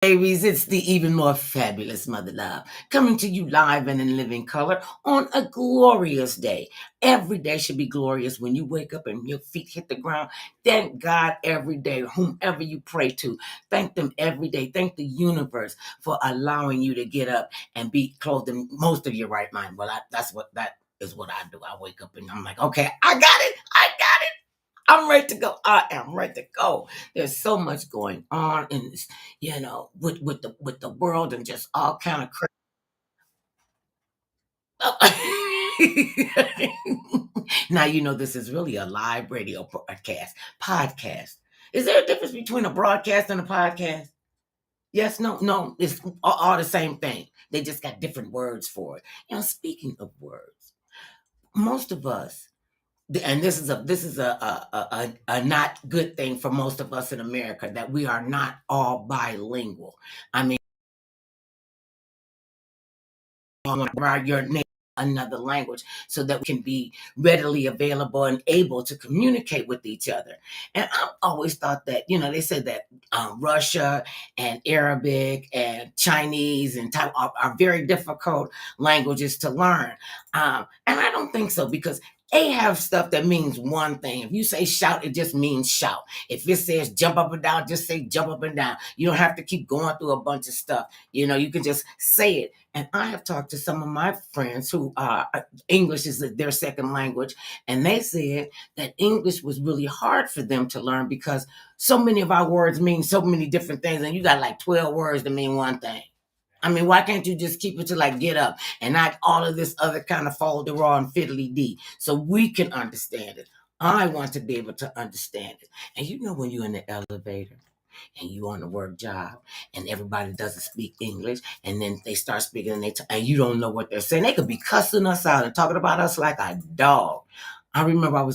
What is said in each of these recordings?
Babies, it's the even more fabulous Mother Love coming to you live and in living color on a glorious day. Every day should be glorious when you wake up and your feet hit the ground. Thank God every day, whomever you pray to. Thank them every day. Thank the universe for allowing you to get up and be clothed in most of your right mind. Well, that is what I do. I wake up and I'm like, okay, I got it. I got it. I'm ready to go. I am ready to go. There's so much going on in this, with the world and just all kind of crazy. Now this is really a live radio broadcast. Podcast. Is there a difference between a broadcast and a podcast? Yes, no. It's all the same thing. They just got different words for it. Speaking of words, most of us, and this is a not good thing for most of us in America, that we are not all bilingual. I mean, your name another language so that we can be readily available and able to communicate with each other. And I've always thought that, they said that Russia and Arabic and Chinese and Thai are very difficult languages to learn. And I don't think so, because they have stuff that means one thing. If you say shout, it just means shout. If it says jump up and down, just say jump up and down. You don't have to keep going through a bunch of stuff. You can just say it. And I have talked to some of my friends who English is their second language, and they said that English was really hard for them to learn because so many of our words mean so many different things, and you got like 12 words to mean one thing. I mean, why can't you just keep it to like get up and not all of this other kind of follow the raw and fiddly dee so we can understand it? I want to be able to understand it. And when you're in the elevator and you on the work job and everybody doesn't speak English, and then they start speaking and you don't know what they're saying. They could be cussing us out and talking about us like a dog. I remember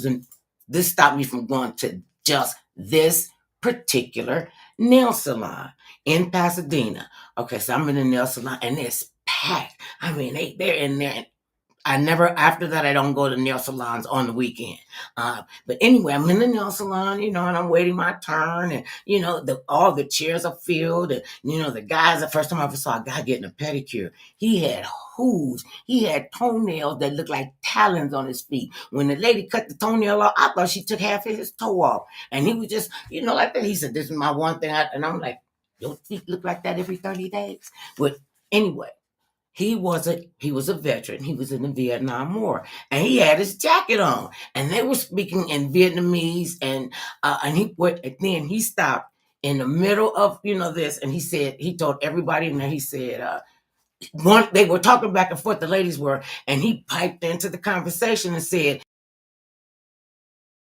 this stopped me from going to just this particular nail salon in Pasadena. Okay, so I'm in the nail salon and it's packed. I mean, they're in there, and after that, I don't go to nail salons on the weekend. But anyway, I'm in the nail salon, and I'm waiting my turn, and, all the chairs are filled. And, the guys, the first time I ever saw a guy getting a pedicure, he had hooves. He had toenails that looked like talons on his feet. When the lady cut the toenail off, I thought she took half of his toe off. And he was just, like that. He said, this is my one thing. And I'm like, your feet look like that every 30 days. But anyway, he was a veteran. He was in the Vietnam War, and he had his jacket on, and they were speaking in Vietnamese, and then he stopped in the middle of this, and he told everybody in there, he said, they were talking back and forth, the ladies were, and he piped into the conversation and said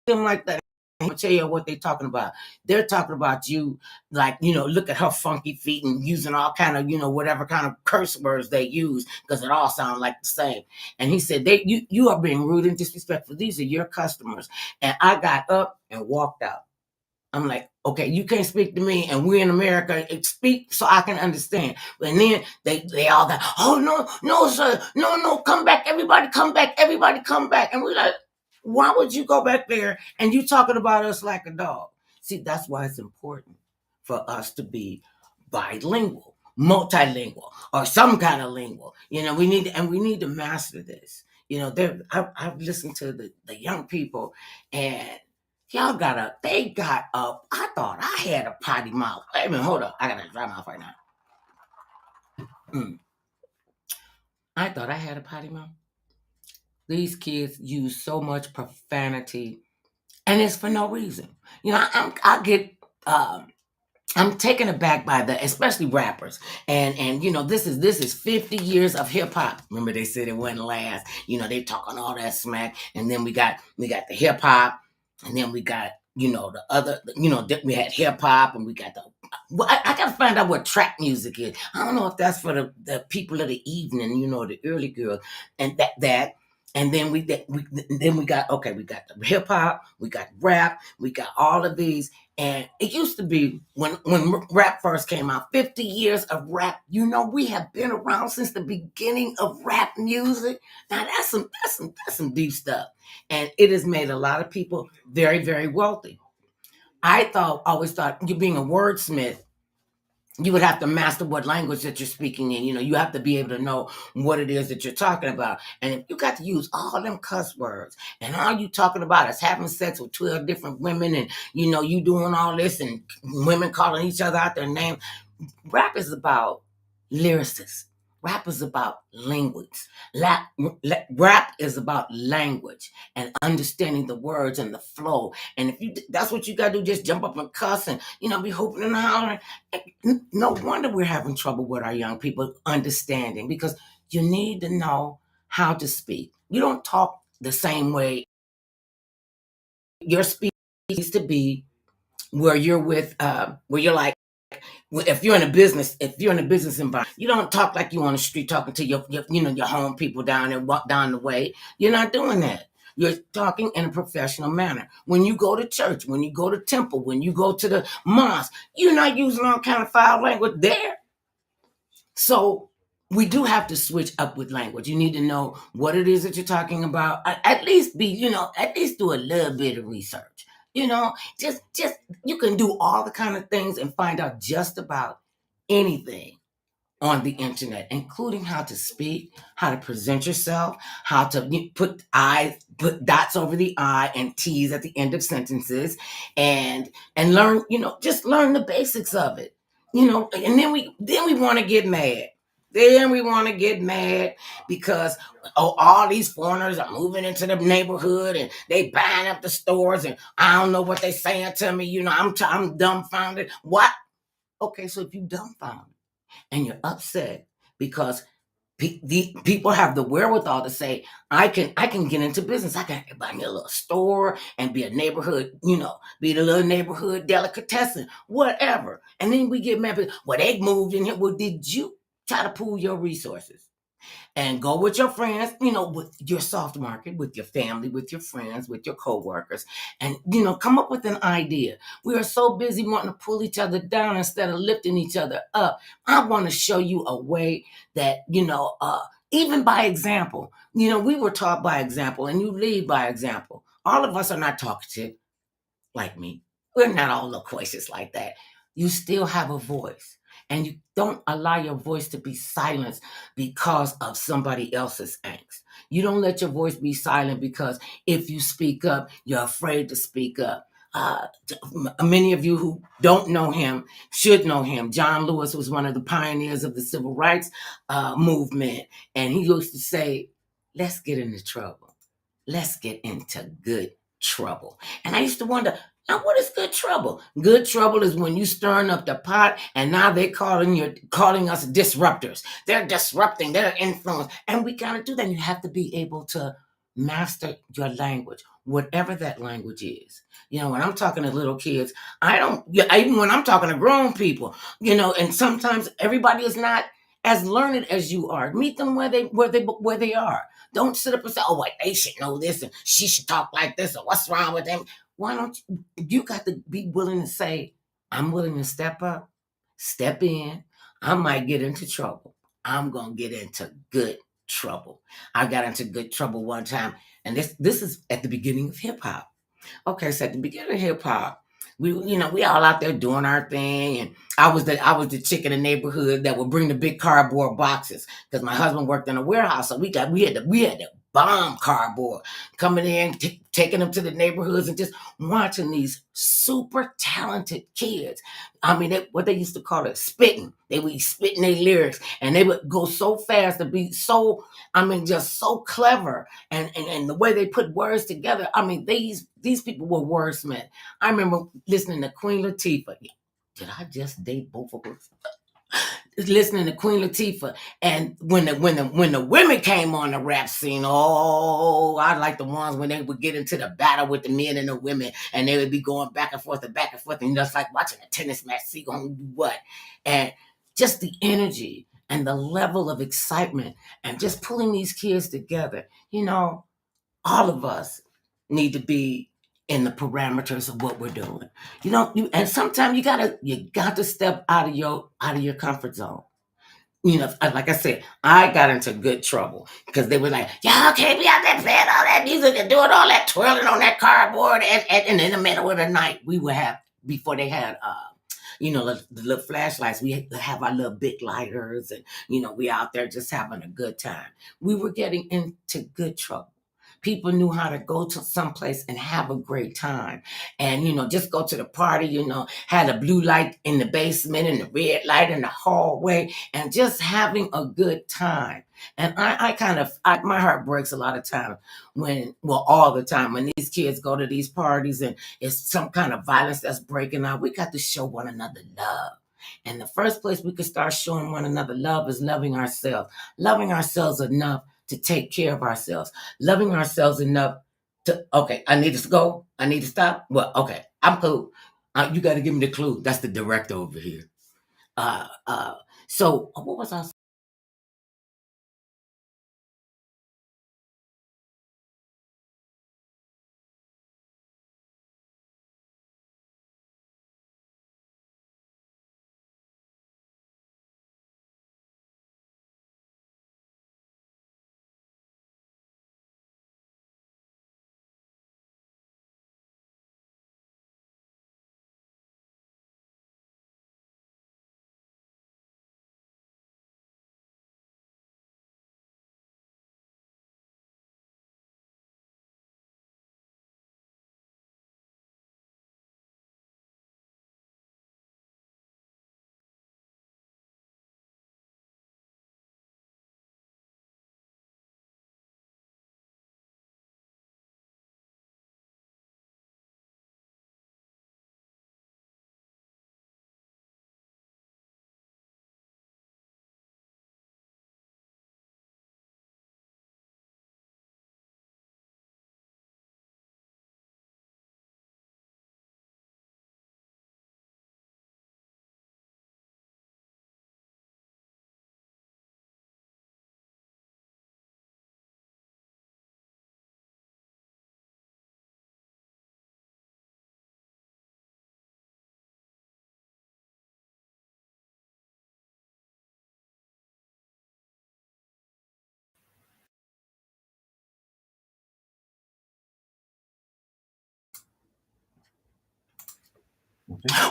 them like that. I'm gonna tell you what they're talking about. They're talking about you, like, look at her funky feet, and using all kind of, whatever kind of curse words they use, because it all sounds like the same. And he said, you are being rude and disrespectful. These are your customers. And I got up and walked out. I'm like, okay, you can't speak to me, and we're in America. Speak so I can understand. And then they all got, oh no, sir, no, come back, everybody, come back, everybody, come back. And we're like, why would you go back there and you talking about us like a dog? See, that's why it's important for us to be bilingual, multilingual, or some kind of lingual. We need to master this. I've listened to the young people, and they got up. I thought I had a potty mouth. Wait a minute, hold up. I got a dry mouth right now. I thought I had a potty mouth. These kids use so much profanity, and it's for no reason. I'm taken aback by especially rappers, and this is 50 years of hip hop. Remember, they said it wouldn't last. They talking all that smack, and then we got the hip hop, and then we got the other. We had hip hop, and we got the. Well, I gotta find out what trap music is. I don't know if that's for the people of the evening, the early girls, and that. And then we got we got the hip hop, we got rap, we got all of these. And it used to be when rap first came out, 50 years of rap. We have been around since the beginning of rap music. Now that's some deep stuff, and it has made a lot of people very, very wealthy. I always thought you being a wordsmith You would have to master what language that you're speaking in. You have to be able to know what it is that you're talking about. And if you got to use all them cuss words and all you talking about is having sex with 12 different women and, you doing all this and women calling each other out their name. Rap is about lyricists. Rap is about language. Rap is about language and understanding the words and the flow. And if that's what you gotta do, just jump up and cuss and be hooping and hollering. No wonder we're having trouble with our young people understanding, because you need to know how to speak. You don't talk the same way. Your speech needs to be where you're where you're like, if you're in a business environment, you don't talk like you on the street talking to your home people down there, walk down the way. You're not doing that. You're talking in a professional manner. When you go to church, when you go to temple, when you go to the mosque, you're not using all kind of foul language there. So we do have to switch up with language. You need to know what it is that you're talking about. At least do a little bit of research. Just you can do all the kind of things and find out just about anything on the internet, including how to speak, how to present yourself, how to put dots over the I and T's at the end of sentences, and learn, just learn the basics of it. And then we want to get mad. Then we want to get mad because all these foreigners are moving into the neighborhood and they buying up the stores, and I don't know what they saying to me. I'm dumbfounded. What? Okay, so if you dumbfounded and you're upset because the people have the wherewithal to say, I can get into business. I can buy me a little store and be a neighborhood, be the little neighborhood delicatessen, whatever. And then we get mad because, well, they moved in here. Well, did you try to pool your resources and go with your friends, with your soft market, with your family, with your friends, with your coworkers, and, come up with an idea? We are so busy wanting to pull each other down instead of lifting each other up. I want to show you a way that, even by example, we were taught by example, and you lead by example. All of us are not talkative like me. We're not all loquacious like that. You still have a voice, and you don't allow your voice to be silenced because of somebody else's angst. You don't let your voice be silent because if you speak up, you're afraid to speak up. Many of you who don't know him should know him. John Lewis was one of the pioneers of the civil rights movement, and he used to say, let's get into trouble. Let's get into good trouble. And I used to wonder, now what is good trouble? Good trouble is when you stirring up the pot, and now they're calling us disruptors. They're disrupting, they're influence. And we gotta do that. You have to be able to master your language, whatever that language is. When I'm talking to little kids, even when I'm talking to grown people, and sometimes everybody is not as learned as you are. Meet them where they are. Don't sit up and say, oh, well, they should know this and she should talk like this, or what's wrong with them? Why don't you got to be willing to say, I'm willing to step up, step in. I might get into trouble. I'm going to get into good trouble. I got into good trouble one time, and this is at the beginning of hip hop. Okay, so at the beginning of hip hop, we all out there doing our thing, and I was the chick in the neighborhood that would bring the big cardboard boxes because my husband worked in a warehouse, so we had to bomb cardboard, coming in, taking them to the neighborhoods, and just watching these super talented kids. I mean, what they used to call it, spitting. They would be spitting their lyrics, and they would go so fast to be so, just so clever, and the way they put words together. I mean, these people were wordsmiths. I remember listening to Queen Latifah. Did I just date both of us? Listening to Queen Latifah, and when the women came on the rap scene, oh, I like the ones when they would get into the battle with the men and the women, and they would be going back and forth, and just like watching a tennis match, see gonna do what, and just the energy and the level of excitement, and just pulling these kids together. All of us need to be in the parameters of what we're doing. And sometimes you got to step out of your comfort zone. Like I said, I got into good trouble because they were like, y'all can't be out there playing all that music and doing all that twirling on that cardboard. And in the middle of the night, we would have, before they had, the little flashlights. We have our little big lighters, and we out there just having a good time. We were getting into good trouble. People knew how to go to someplace and have a great time. And, just go to the party, had a blue light in the basement and the red light in the hallway and just having a good time. And my heart breaks a lot of time all the time when these kids go to these parties and it's some kind of violence that's breaking out. We got to show one another love. And the first place we could start showing one another love is loving ourselves enough to take care of ourselves, loving ourselves enough to, okay, I need to go. I need to stop. Well, okay, I'm cool. You got to give me the clue. That's the director over here. So what was I?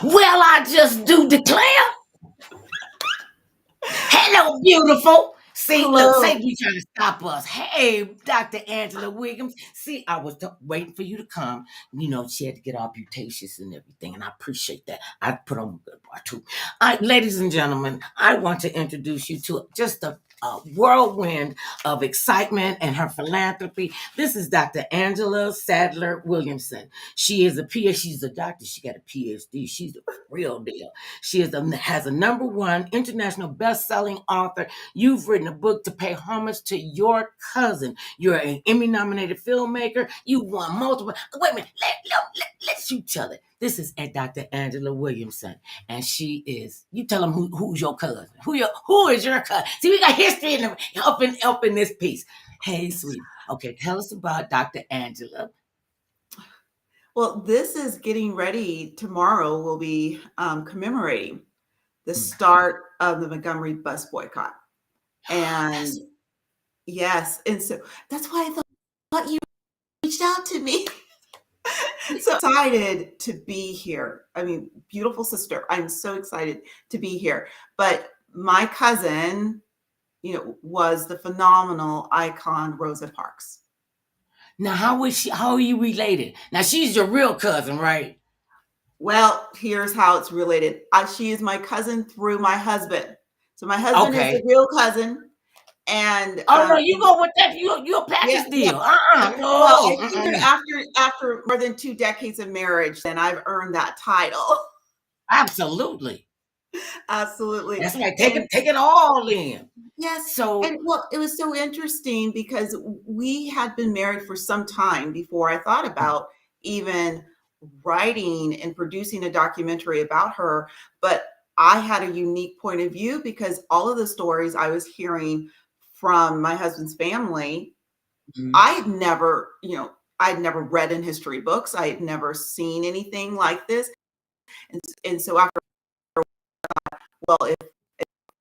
Well, I just do declare. Hello, beautiful. See, look, Hello. say you trying to stop us. Hey, Dr. Angela Williams. See, I was waiting for you to come. She had to get all butatious and everything, and I appreciate that. I put on a good part too. Ladies and gentlemen, I want to introduce you to just a whirlwind of excitement and her philanthropy. This is Dr. Angela Sadler Williamson. She is a PhD. She's a doctor. She got a PhD. She's the real deal. She has a number one international best-selling author. You've written a book to pay homage to your cousin. You're an Emmy-nominated filmmaker. You won multiple. Wait a minute. Let you tell it. This is Dr. Angela Williamson, and she is. You tell them who's your cousin. Who is your cousin? See, we got history up in this piece. Hey, sweet. Okay, tell us about Dr. Angela. Well, this is getting ready. Tomorrow we'll be commemorating the start of the Montgomery bus boycott. And yes, and so that's why I thought you reached out to me. So excited to be here. I mean, beautiful sister. I'm so excited to be here. But my cousin, was the phenomenal icon Rosa Parks. Now, how are you related? Now, she's your real cousin, right? Well, here's how it's related. She is my cousin through my husband. So my husband is the real cousin. And no, you go with that. You a package deal. No. Well, I figured after more than 2 decades of marriage, then I've earned that title. Absolutely. Absolutely. That's right. Take it all in. Yes. So, and well, it was so interesting because we had been married for some time before I thought about even writing and producing a documentary about her. But I had a unique point of view because all of the stories I was hearing from my husband's family, I'd never read in history books. I had never seen anything like this. And so after, well, if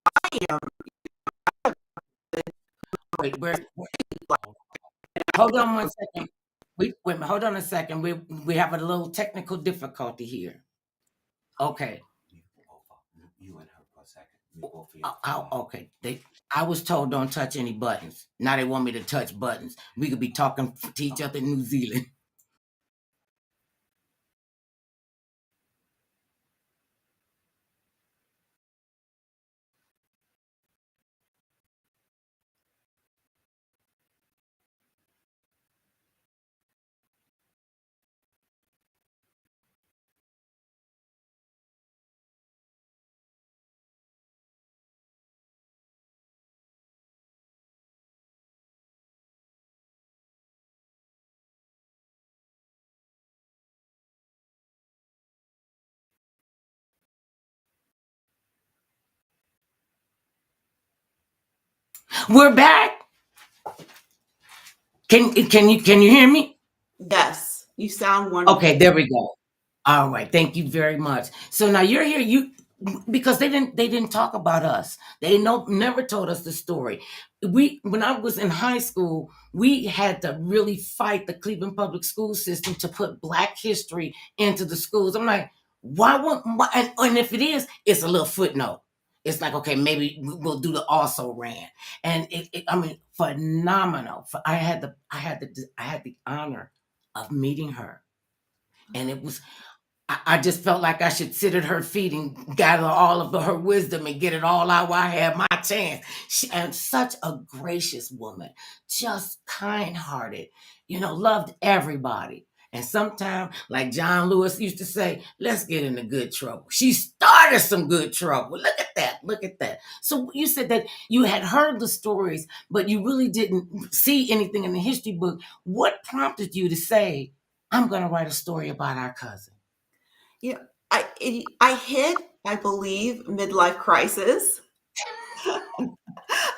I am, wait, hold on one second. Hold on a second. We have a little technical difficulty here. Okay. Okay. I was told don't touch any buttons. Now they want me to touch buttons. We could be talking to each other in New Zealand. We're back. Can you hear me? Yes, you sound wonderful. Okay, there we go. All right, thank you very much. So now you're here, because they didn't talk about us. They never told us the story. When I was in high school, we had to really fight the Cleveland public school system to put Black history into the schools. I'm like, why and if it is, it's a little footnote. It's like, okay, maybe we'll do the also ran. And I mean, phenomenal. I had the honor of meeting her. And it was, I just felt like I should sit at her feet and gather all of her wisdom and get it all out while I had my chance. And such a gracious woman, just kind-hearted, loved everybody. And sometimes, like John Lewis used to say, let's get into good trouble. She started some good trouble. Look at that. Look at that. So you said that you had heard the stories, but you really didn't see anything in the history book. What prompted you to say, I'm going to write a story about our cousin? Yeah, I hit, I believe, midlife crisis.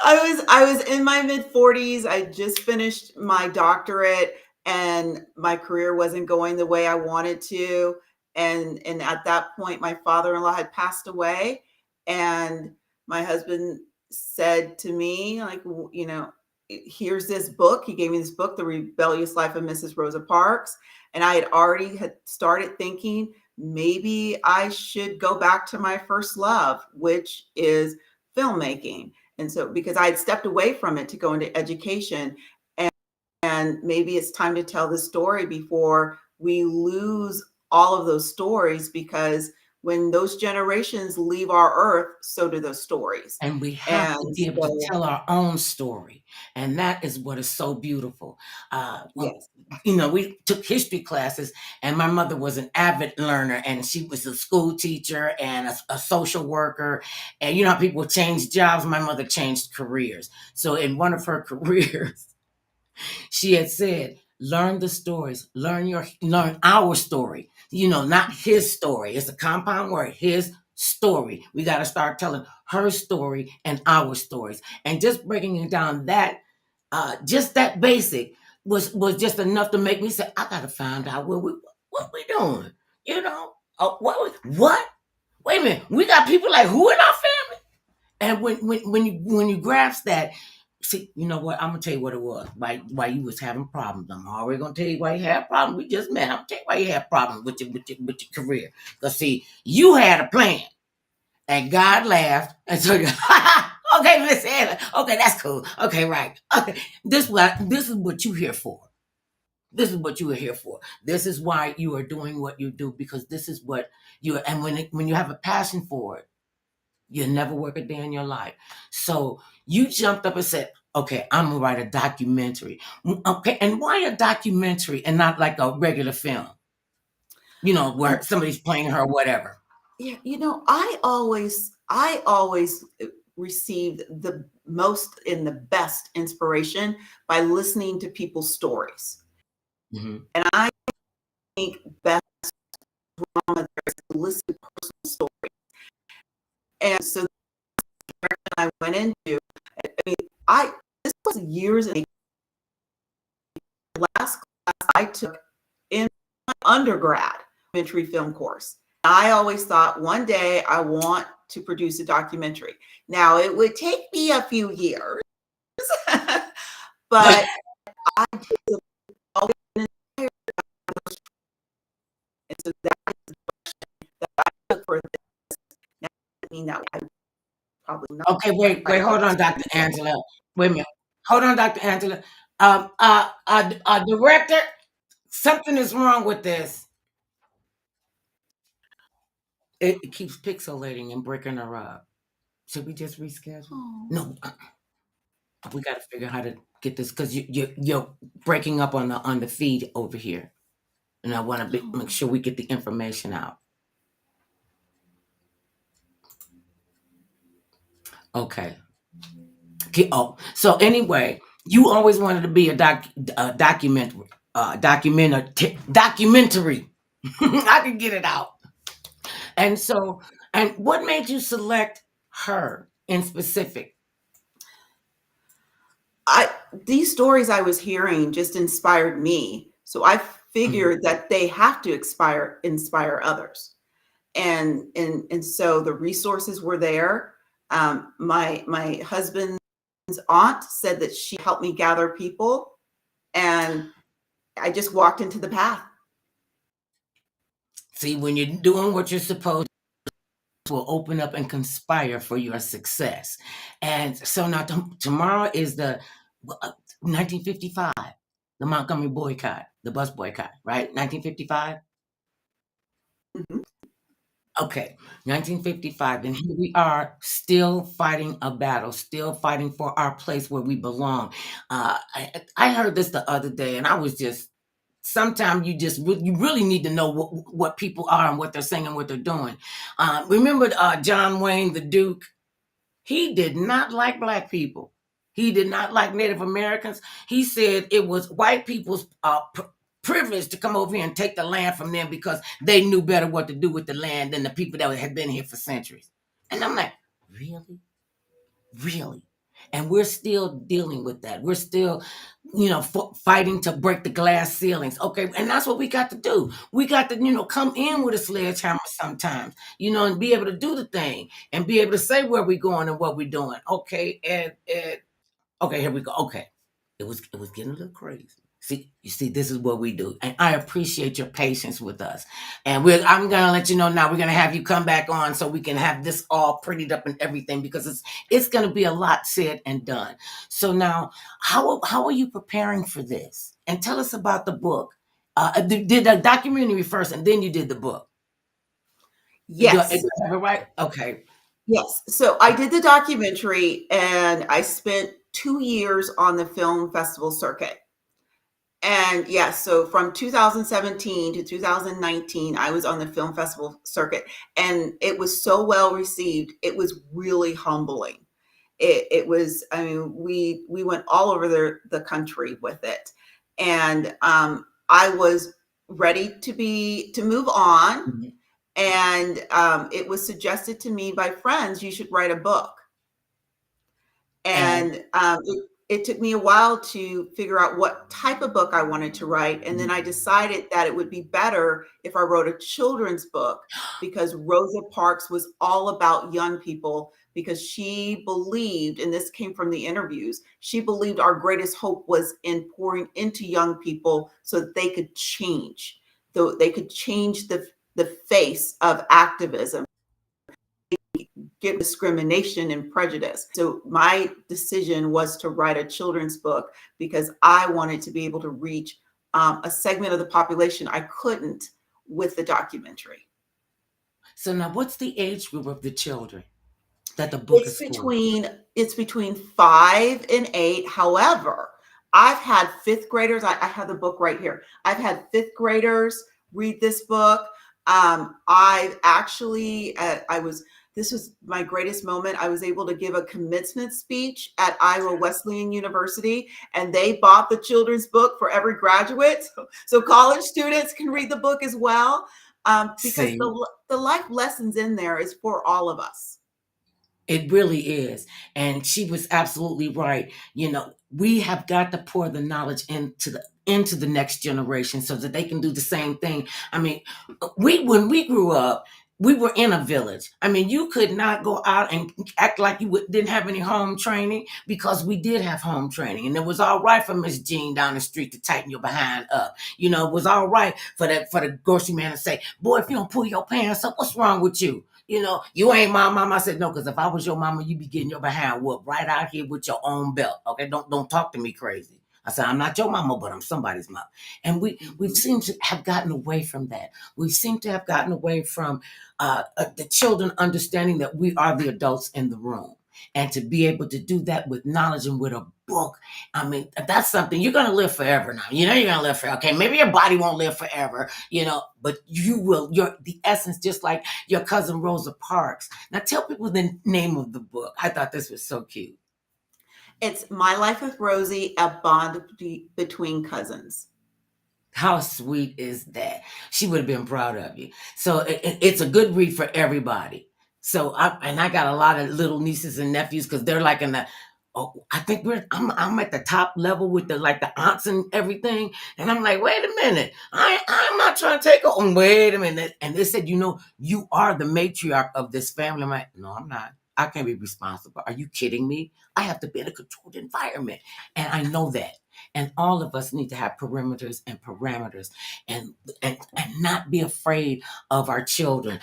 I was in my mid-40s. I just finished my doctorate and my career wasn't going the way I wanted to. And at that point, my father-in-law had passed away. And my husband said to me, like, here's this book. He gave me this book, The Rebellious Life of Mrs. Rosa Parks. And I had started thinking maybe I should go back to my first love, which is filmmaking. And so, because I had stepped away from it to go into education, and maybe it's time to tell the story before we lose all of those stories, because when those generations leave our earth, so do those stories. And we have to And be able to so, tell our own story. And that is what is so beautiful. yes. We took history classes, and my mother was an avid learner, and she was a school teacher and a social worker. And you know how people change jobs? My mother changed careers. So in one of her careers, she had said, learn the stories, learn our story, not his story. It's a compound word, his story. We got to start telling her story and our stories. And just breaking it down, that just that basic was just enough to make me say, I got to find out what we doing. What? Wait a minute. We got people like who in our family? And when you grasp that, see, you know what? I'm gonna tell you what it was. Why you was having problems. I'm already gonna tell you why you had problems. We just met. I'm gonna tell you why you had problems with your career. Because see, you had a plan, and God laughed, and so you, okay, Miss Anna. Okay, that's cool. Okay, right. Okay, this is what you here for. This is what you are here for. This is why you are doing what you do, because this is what you are. And when you have a passion for it, you'll never work a day in your life. So you jumped up and said, okay, I'm going to write a documentary. Okay, and why a documentary and not like a regular film? Where somebody's playing her or whatever. Yeah, I always received the most and the best inspiration by listening to people's stories. Mm-hmm. And I think best drama there is to listen to personal stories. And so the direction I went into, I mean, this was years in the last class I took in my undergrad documentary film course. I always thought one day I want to produce a documentary. Now it would take me a few years, but I did always an entire and so that is the direction that I took for this. Now, I mean that I probably not. Okay, wait, hold on, Dr. Angela. Wait a minute. Hold on, Dr. Angela. Director, something is wrong with this. It keeps pixelating and breaking her up. Should we just reschedule? Oh. No, we got to figure out how to get this because you're breaking up on the feed over here, and I want to make sure we get the information out. Okay. Oh, so anyway, you always wanted to be a documentary. Documentary. I can get it out. And so, and what made you select her in specific? These stories I was hearing just inspired me. So I figured that they have to inspire others. And so the resources were there. My husband's aunt said that she helped me gather people, and I just walked into the path. See, when you're doing what you're supposed to, will open up and conspire for your success. And so now tomorrow is the 1955, the Montgomery boycott, the bus boycott, right? 1955. Mm-hmm. Okay, 1955, and here we are still fighting a battle, still fighting for our place where we belong. I heard this the other day, and I was just, sometimes you really need to know what people are and what they're saying and what they're doing. Remember John Wayne, the Duke? He did not like Black people. He did not like Native Americans. He said it was white people's privilege to come over here and take the land from them because they knew better what to do with the land than the people that had been here for centuries. And I'm like, really? Really? And we're still dealing with that. We're still, fighting to break the glass ceilings. Okay. And that's what we got to do. We got to, come in with a sledgehammer sometimes, and be able to do the thing and be able to say where we're going and what we're doing. Okay. And okay, here we go. Okay. It was getting a little crazy. See, this is what we do. And I appreciate your patience with us. And I'm going to let you know now, we're going to have you come back on so we can have this all prettied up and everything, because it's going to be a lot said and done. So now, how are you preparing for this? And tell us about the book. Did the documentary first and then you did the book? Yes. Is that right? Okay. Yes. So I did the documentary, and I spent 2 years on the film festival circuit. And yes, so from 2017 to 2019, I was on the film festival circuit, and it was so well received. It was really humbling. It was, I mean, we went all over the country with it. And I was ready to move on. Mm-hmm. And it was suggested to me by friends, you should write a book. And it took me a while to figure out what type of book I wanted to write. And then I decided that it would be better if I wrote a children's book, because Rosa Parks was all about young people, because she believed, and this came from the interviews, she believed our greatest hope was in pouring into young people so that they could change. So they could change the face of activism, get discrimination and prejudice. So my decision was to write a children's book because I wanted to be able to reach a segment of the population I couldn't with the documentary. So now, what's the age group of the children that the book is for? It's between 5 and 8. However, I've had fifth graders. I have the book right here. I've had fifth graders read this book. I've actually, this was my greatest moment. I was able to give a commencement speech at Iowa Wesleyan University, and they bought the children's book for every graduate. So college students can read the book as well, because the life lessons in there is for all of us. It really is. And she was absolutely right. We have got to pour the knowledge into the next generation so that they can do the same thing. I mean, when we grew up, we were in a village. I mean, you could not go out and act like you didn't have any home training, because we did have home training. And it was all right for Miss Jean down the street to tighten your behind up. It was all right for the grocery man to say, boy, if you don't pull your pants up, what's wrong with you? You ain't my mama. I said, no, because if I was your mama, you'd be getting your behind whooped right out here with your own belt. Okay, don't talk to me crazy. I said, I'm not your mama, but I'm somebody's mom. And we've seemed to have gotten away from that. We seem to have gotten away from the children understanding that we are the adults in the room. And to be able to do that with knowledge and with a book, I mean, that's something you're going to live forever now. You're going to live forever. Okay, maybe your body won't live forever, but you will. You're the essence, just like your cousin Rosa Parks. Now, tell people the name of the book. I thought this was so cute. It's My Life with Rosie, a bond between cousins. How sweet is that? She would have been proud of you. So it's a good read for everybody. So I got a lot of little nieces and nephews because they're like in the. Oh, I think I'm at the top level with the aunts and everything, and I'm like, wait a minute, I'm not trying to take on. Wait a minute, and they said, you are the matriarch of this family. I'm like, no, I'm not. I can't be responsible. Are you kidding me? I have to be in a controlled environment, and I know that. And all of us need to have perimeters and parameters, and not be afraid of our children.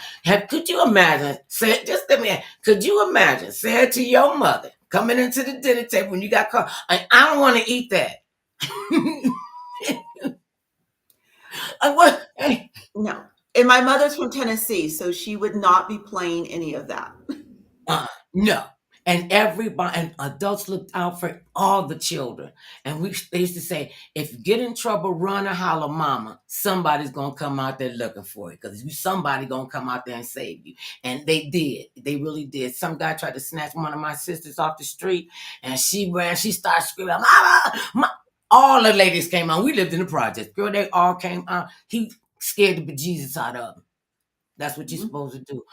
Could you imagine? Say it just a minute. Could you imagine? Say it to your mother coming into the dinner table when you got caught. I don't want to eat that. No. And my mother's from Tennessee, so she would not be playing any of that. No. And everybody and adults looked out for all the children. And they used to say, if you get in trouble, run or holler mama. Somebody's gonna come out there looking for you. Because somebody gonna come out there and save you. And they did. They really did. Some guy tried to snatch one of my sisters off the street, and she ran, she started screaming, mama! All the ladies came out. We lived in the project. Girl, they all came out. He scared the bejesus out of them. That's what you're supposed to do.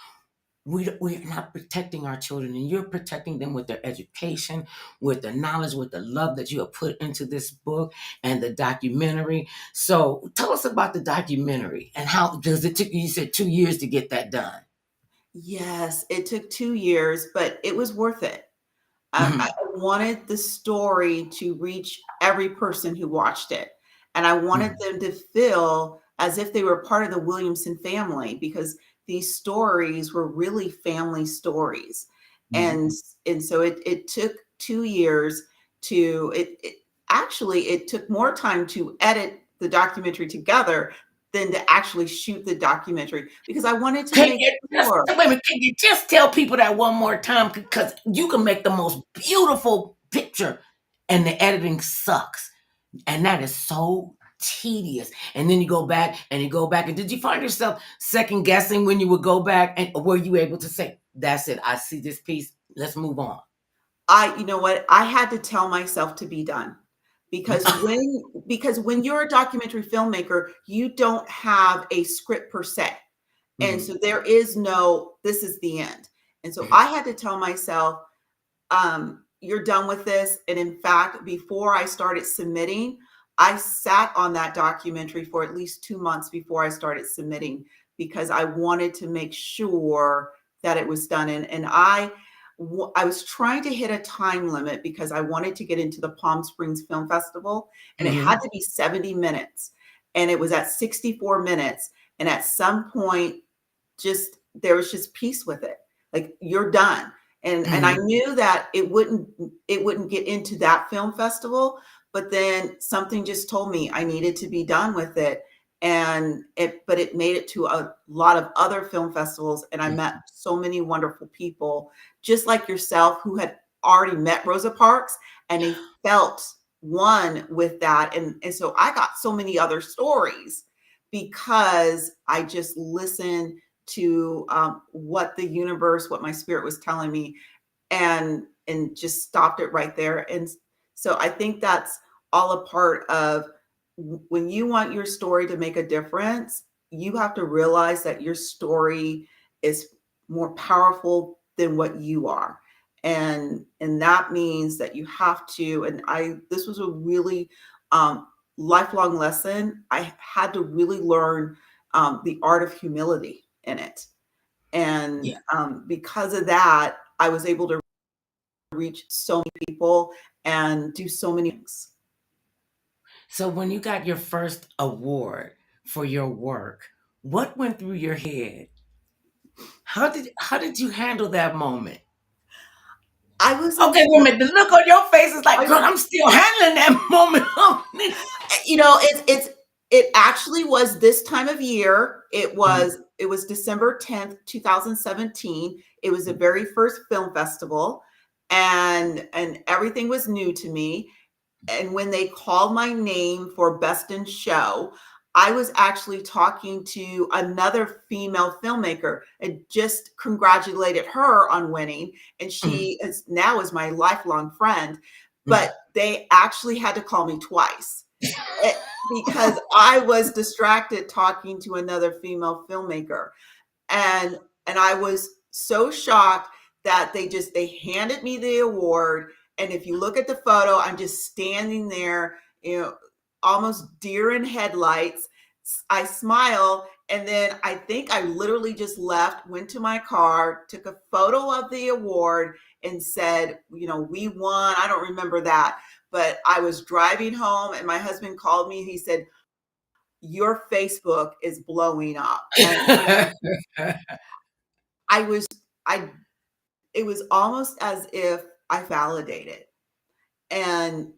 We're not protecting our children, and you're protecting them with their education, with the knowledge, with the love that you have put into this book and the documentary. So tell us about the documentary and how, because it took, you said 2 years to get that done. Yes, it took 2 years, but it was worth it. I Mhm. wanted the story to reach every person who watched it. And I wanted Mhm. them to feel as if they were part of the Williamson family, because these stories were really family stories. And Mhm. and so it took 2 years to actually it took more time to edit the documentary together than to actually shoot the documentary, because I wanted to Can make you just sure. wait a minute? Can you just tell people that one more time? Because you can make the most beautiful picture, and the editing sucks. And that is so tedious. And then you go back and you go back. And did you find yourself second guessing when you would go back? And were you able to say, that's it, I see this piece, let's move on? You know what? I had to tell myself to be done, because when you're a documentary filmmaker, you don't have a script per se. And Mhm. so there is no, this is the end. And so I had to tell myself, you're done with this. And in fact, before I started submitting, I sat on that documentary for at least 2 months before I started submitting, because I wanted to make sure that it was done. And I was trying to hit a time limit because I wanted to get into the Palm Springs Film Festival, and it had Mhm. to be 70 minutes. And it was at 64 minutes. And at some point, there was just peace with it. Like, you're done. And I Mhm. knew that it wouldn't get into that film festival, but then something just told me I needed to be done with it. But it made it to a lot of other film festivals, and I met Mhm. so many wonderful people, just like yourself, who had already met Rosa Parks, and they felt one with that. And so I got so many other stories because I just listened to what the universe, what my spirit was telling me, and just stopped it right there. And so I think that's all a part of, when you want your story to make a difference, you have to realize that your story is more powerful than what you are. And that means that you have to, and I this was a really lifelong lesson. I had to really learn the art of humility in it. And Yeah. because of that, I was able to reach so many people and do so many things. So when you got your first award for your work, what went through your head? How did you handle that moment? I was in Okay, wait a minute. The look on your face is like, I girl, I'm still handling that moment. it actually was this time of year. It Mhm, was December 10th, 2017. It was the very first film festival, and everything was new to me. And when they called my name for Best in Show, I was actually talking to another female filmmaker and just congratulated her on winning. And mhm, she is now is my lifelong friend. mhm. But they actually had to call me twice because I was distracted talking to another female filmmaker. and and I was so shocked that they handed me the award. And if you look at the photo, I'm just standing there, almost deer in headlights. I smile, and then I think I literally just left, went to my car, took a photo of the award, and said, we won. I don't remember that, but I was driving home, and my husband called me. He said, your Facebook is blowing up. And I was I it was almost as if I validated. And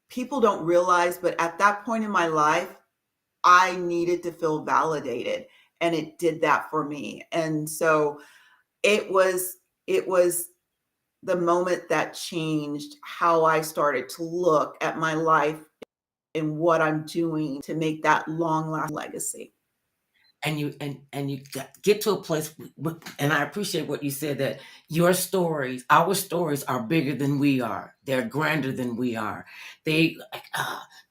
people don't realize, but at that point in my life, I needed to feel validated, and it did that for me. And so it was the moment that changed how I started to look at my life and what I'm doing to make that long lasting legacy. Get to a place, and I appreciate what you said, that your stories, our stories, are bigger than we are. They're grander than we are. They like,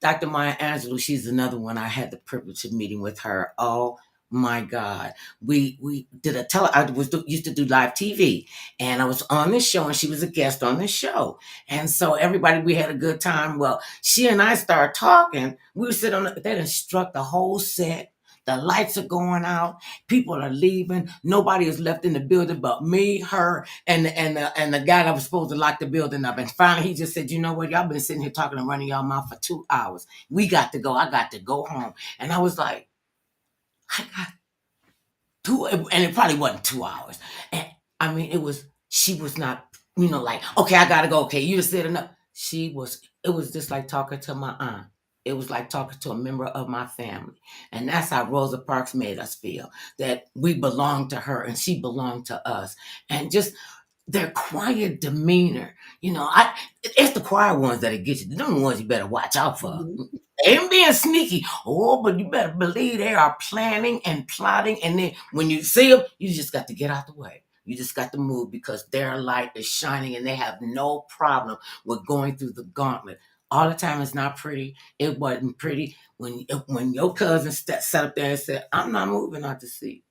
Dr. Maya Angelou, she's another one. I had the privilege of meeting with her. Oh my God, we did used to do live TV, and I was on this show, and she was a guest on this show, and so everybody, we had a good time. Well, she and I started talking. We would sit they instruct the whole set. The lights are going out. People are leaving. Nobody is left in the building but me, her, and the guy that was supposed to lock the building up. And finally, he just said, "You know what? Y'all been sitting here talking and running y'all mouth for 2 hours. We got to go. I got to go home." And I was like, "I got two," and it probably wasn't 2 hours. And I mean, it was. She was not, like, okay, I gotta go. Okay, you just said enough. She was. It was just like talking to my aunt. It was like talking to a member of my family. And that's how Rosa Parks made us feel, that we belonged to her and she belonged to us. And just their quiet demeanor, it's the quiet ones that'll get you. Them the ones you better watch out for. Mhm. They ain't being sneaky. Oh, but you better believe they are planning and plotting. And then when you see them, you just got to get out the way. You just got to move, because their light is shining and they have no problem with going through the gauntlet. All the time it's not pretty. It wasn't pretty when your cousin sat up there and said, "I'm not moving out the seat."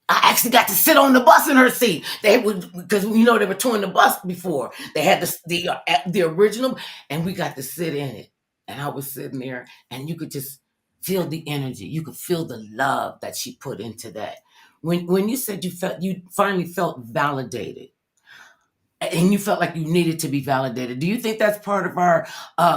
I actually got to sit on the bus in her seat. They would, because they were touring the bus before. They had the original, and we got to sit in it. And I was sitting there, and you could just feel the energy. You could feel the love that she put into that. When you said you finally felt validated, and you felt like you needed to be validated, do you think that's part of our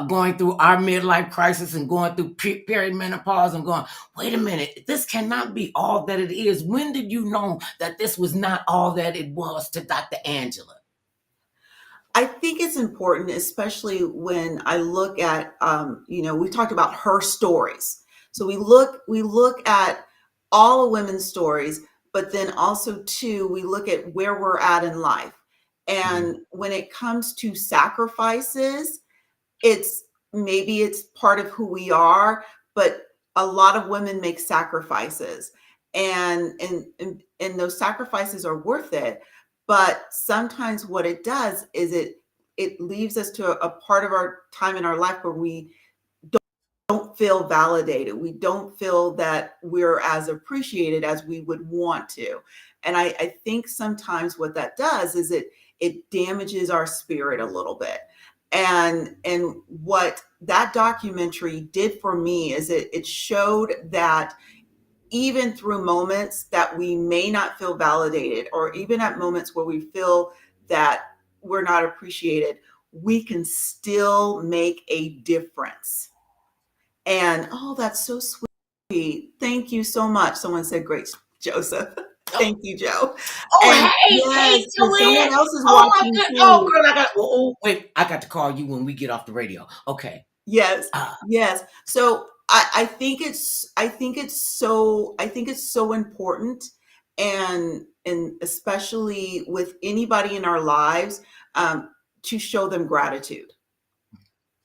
going through our midlife crisis and going through perimenopause and going, wait a minute, this cannot be all that it is? When did you know that this was not all that it was to Dr. Angela? I think it's important, especially when I look at, we talked about her stories. So we look at all of women's stories, but then also too, we look at where we're at in life. Mhm. And when it comes to sacrifices, it's maybe it's part of who we are, but a lot of women make sacrifices, and those sacrifices are worth it. But sometimes what it does is it leaves us to a part of our time in our life where we don't feel validated. We don't feel that we're as appreciated as we would want to. And I think sometimes what that does is it damages our spirit a little bit. And what that documentary did for me is it showed that even through moments that we may not feel validated, or even at moments where we feel that we're not appreciated, we can still make a difference. And oh, that's so sweet. Thank you so much. Someone said, great, Joseph. Thank you, Joe. Oh, And hey, yes, and Joanne. someone else is Oh my watching good. Oh, too. girl, wait. I got to call you when we get off the radio. Okay. Yes, Uh, yes. So I think it's so important, and especially with anybody in our lives, to show them gratitude.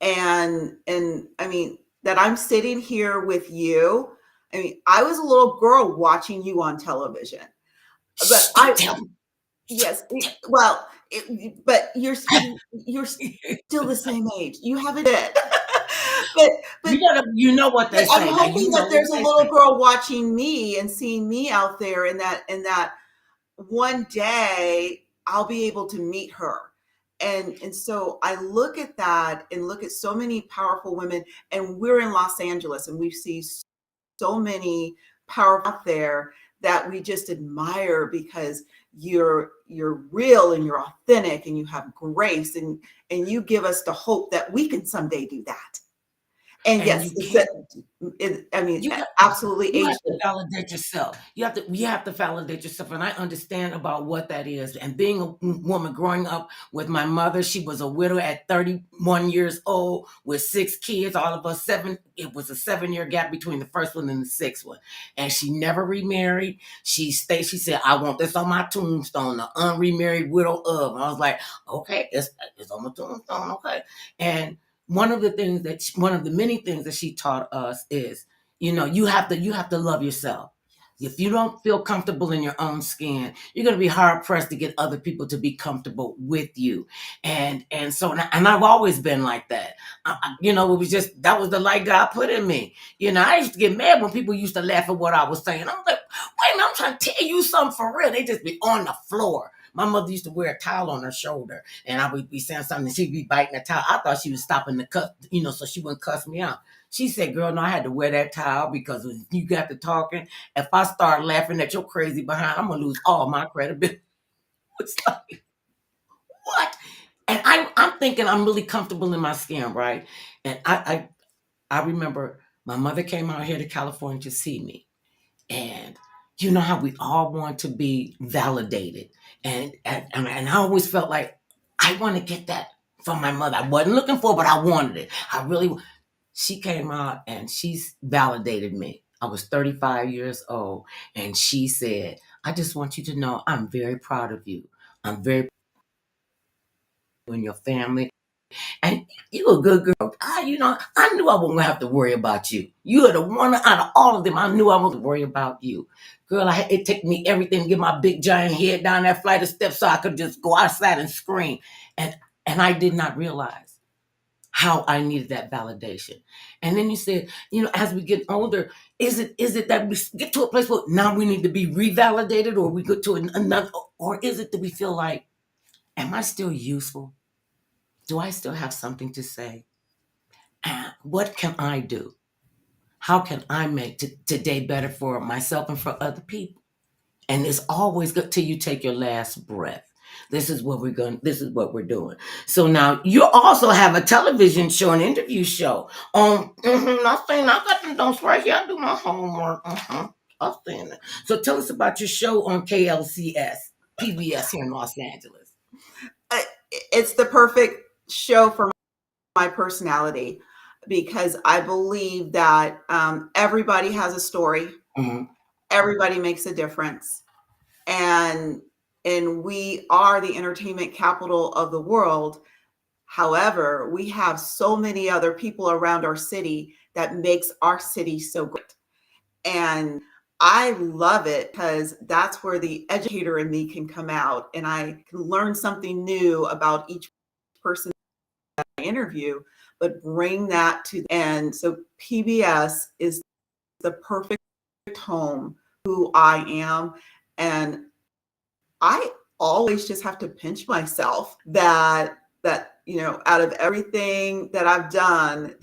And I mean that I'm sitting here with you. I mean, I was a little girl watching you on television, but shh, don't tell yes, well, but you're still the same age. You haven't it. but but you know what but they I'm say. Now hoping you that know what there's a they little say. girl watching me and seeing me out there, and that one day I'll be able to meet her. And so I look at that and look at so many powerful women, and we're in Los Angeles, and we see so many powerful out there that we just admire because you're real and you're authentic and you have grace, and you give us the hope that we can someday do that. And And yes, you it's can't. I mean, You have absolutely you have to ageless. validate yourself. You have to validate yourself, and I understand about what that is. And being a woman growing up with my mother, she was a widow at 31 years old with 6 kids. All of us seven. It was a 7 year gap between the first one and the sixth one, and she never remarried. She stayed. She said, "I want this on my tombstone, the unremarried widow of." And I was like, "Okay, it's on my tombstone, okay." And one of the many things that she taught us is, you have to love yourself. If you don't feel comfortable in your own skin, you're going to be hard pressed to get other people to be comfortable with you. And I've always been like that. It was just that was the light God put in me. I used to get mad when people used to laugh at what I was saying. I'm like, wait a minute, I'm trying to tell you something for real. They just be on the floor. My mother used to wear a towel on her shoulder, and I would be saying something, and she'd be biting the towel. I thought she was stopping the cuss, so she wouldn't cuss me out. She said, "Girl, no, I had to wear that towel because when you got to talking, if I start laughing at your crazy behind, I'm gonna lose all my credibility." It's like, what? And I'm thinking I'm really comfortable in my skin, right? And I remember my mother came out here to California to see me, and you know how we all want to be validated, and I always felt like I want to get that from my mother. I wasn't looking for it, but I wanted it. I really. She came out and she's validated me. I was 35 years old, and she said, "I just want you to know I'm very proud of you. I'm very proud of you and your family. And you a good girl. I knew I wasn't gonna have to worry about you. You are the one out of all of them. I knew I wasn't worry about you, girl. It took me everything to get my big giant head down that flight of steps so I could just go outside and scream. And I did not realize how I needed that validation. And then you said, as we get older, is it that we get to a place where now we need to be revalidated, or we go to another, or is it that we feel like, am I still useful? Do I still have something to say? What can I do? How can I make today better for myself and for other people? And it's always good till you take your last breath. This is what we're doing. So now you also have a television show, an interview show on, not saying I got the notes right here. I do my homework. I'll saying that. So tell us about your show on KLCS PBS here in Los Angeles. It's the perfect show for my personality, because I believe that everybody has a story. Mhm. Everybody makes a difference, and we are the entertainment capital of the world. However, we have so many other people around our city that makes our city so great. And I love it because that's where the educator in me can come out, and I can learn something new about each person I interview, but bring that to, and so PBS is the perfect home who I am. And I always just have to pinch myself that out of everything that I've done,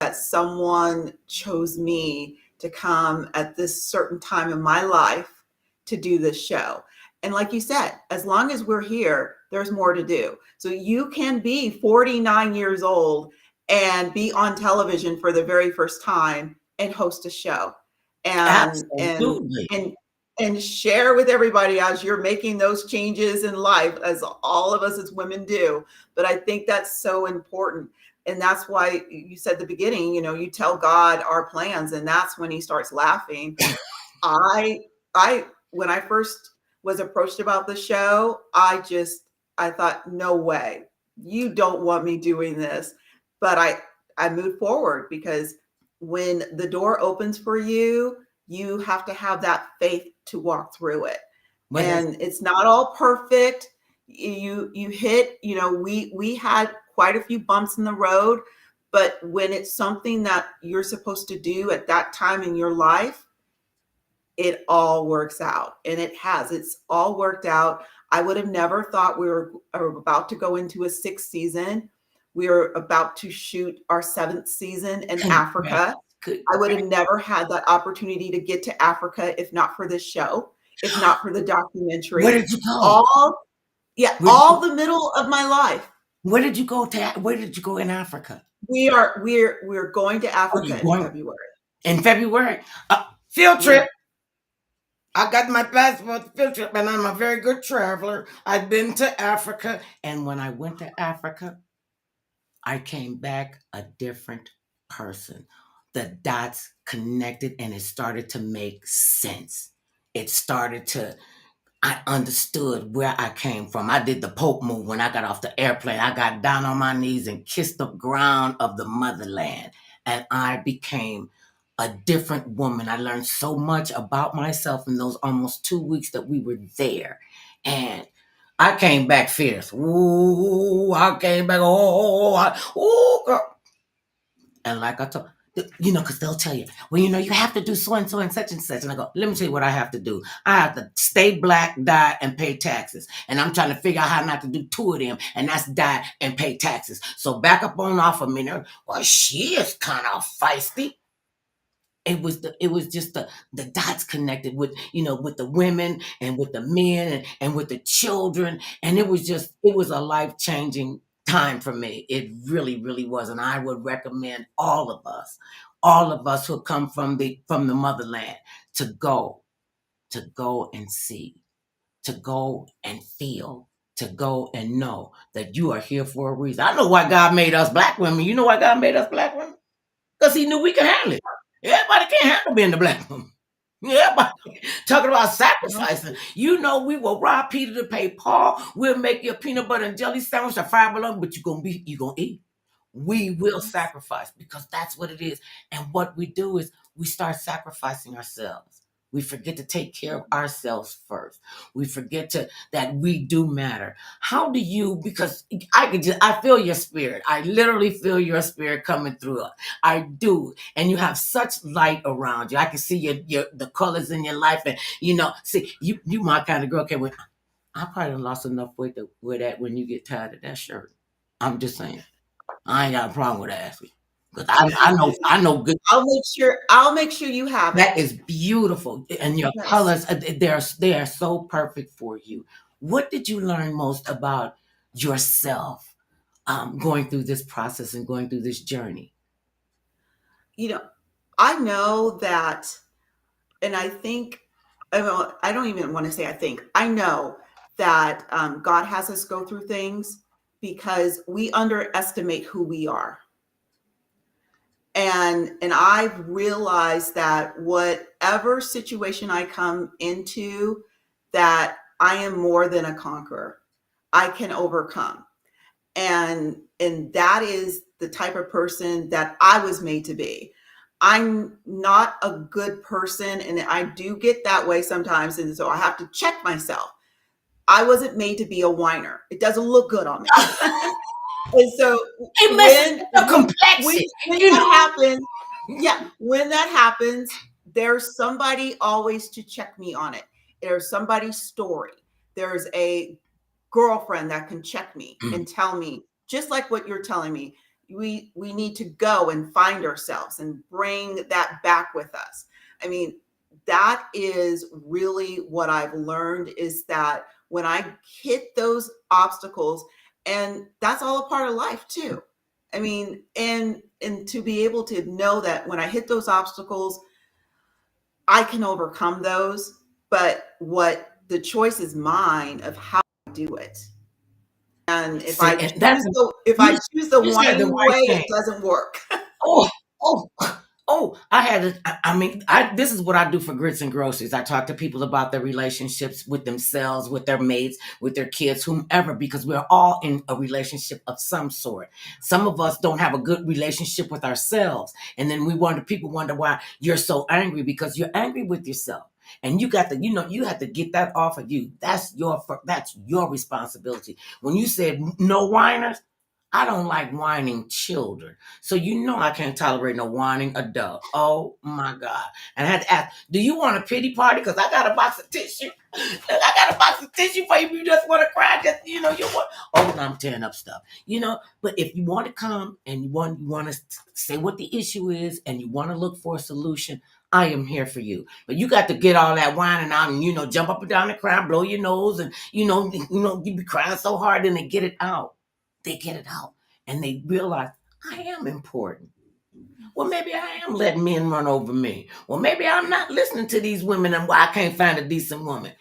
that someone chose me to come at this certain time in my life to do this show. And like you said, as long as we're here, there's more to do. So you can be 49 years old and be on television for the very first time and host a show. And and Absolutely. and and share with everybody as you're making those changes in life, as all of us as women do. But I think that's so important. And that's why you said at the beginning, you tell God our plans, and that's when he starts laughing. I when I first was approached about the show, I thought, no way, you don't want me doing this. But I moved forward, because when the door opens for you, you have to have that faith to walk through it. And it's not all perfect. You hit, we had quite a few bumps in the road, but when it's something that you're supposed to do at that time in your life, it all works out. And it's all worked out. I would have never thought we were about to go into a 6th season. We are about to shoot our 7th season in Africa. I would have never had that opportunity to get to Africa if not for this show, if not for the documentary. Where did you go? All the middle of my life. Where did you go in Africa? We're going to Africa in February. In February? Field trip. I got my passport field trip, and I'm a very good traveler. I've been to Africa, and when I went to Africa, I came back a different person. The dots connected, and it started to make sense. I understood where I came from. I did the Pope move when I got off the airplane. I got down on my knees and kissed the ground of the motherland, and I became a different woman. I learned so much about myself in those almost 2 weeks that we were there. And I came back fierce. Ooh, I came back. Ooh, girl. And like I told, because they'll tell you, well, you have to do so and so and such and such. And I go, let me tell you what I have to do. I have to stay black, die, and pay taxes. And I'm trying to figure out how not to do 2 of them. And that's die and pay taxes. So back up on off a minute. Well, she is kind of feisty. It was just the dots connected with with the women and with the men and with the children, and it was a life-changing time for me. It really, really was. And I would recommend all of us who come from the motherland to go and see, to go and feel, to go and know that you are here for a reason. I know why God made us black women. You know why God made us black women? Because he knew we could handle it. Everybody can't handle being the black woman. Everybody talking about sacrificing. We will rob Peter to pay Paul. We'll make you a peanut butter and jelly sandwich, a fried bologna, but you're gonna eat. We will sacrifice, because that's what it is. And what we do is we start sacrificing ourselves. We forget to take care of ourselves first. We forget that we do matter. How do you, because I feel your spirit. I literally feel your spirit coming through. I do. And you have such light around you. I can see the colors in your life. And, see, you my kind of girl. Okay, I probably lost enough weight to wear that when you get tired of that shirt. I'm just saying. I ain't got a problem with asking. Because I know good. I'll make sure you have it. That is beautiful. And your colors, they are so perfect for you. What did you learn most about yourself going through this process and going through this journey? I know that, and I think, I don't even want to say I think, I know that God has us go through things because we underestimate who we are. And I've realized that whatever situation I come into, that I am more than a conqueror. I can overcome. And that is the type of person that I was made to be. I'm not a good person, and I do get that way sometimes. And so I have to check myself. I wasn't made to be a whiner. It doesn't look good on me. And so when that happens, there's somebody always to check me on it. There's somebody's story. There's a girlfriend that can check me and tell me, just like what you're telling me, we need to go and find ourselves and bring that back with us. I mean, that is really what I've learned, is that when I hit those obstacles, and that's all a part of life too. I mean, and to be able to know that when I hit those obstacles, I can overcome those. but what the choice is mine of how I do it. And if I See, and that's choose the you said the whining right way, thing. it doesn't work. Oh, oh, oh! I had it. I mean, this is what I do for Grits and Groceries. I talk to people about their relationships with themselves, with their mates, with their kids, whomever, because we're all in a relationship of some sort. Some of us don't have a good relationship with ourselves, and then people wonder why you're so angry, because you're angry with yourself. And you got to, you have to get that off of you. That's your responsibility. When you said no whiners, I don't like whining children. So I can't tolerate no whining adult. Oh my God. And I had to ask, do you want a pity party? Because I got a box of tissue. I got a box of tissue for you if you just want to cry. Just, you want, oh, I'm tearing up stuff. But if you want to come and you want to say what the issue is and you want to look for a solution, I am here for you. But you got to get all that whining out and, jump up and down and cry, blow your nose, and, you be crying so hard and they get it out. They get it out and they realize I am important. Well, maybe I am letting men run over me. Well, maybe I'm not listening to these women and why I can't find a decent woman.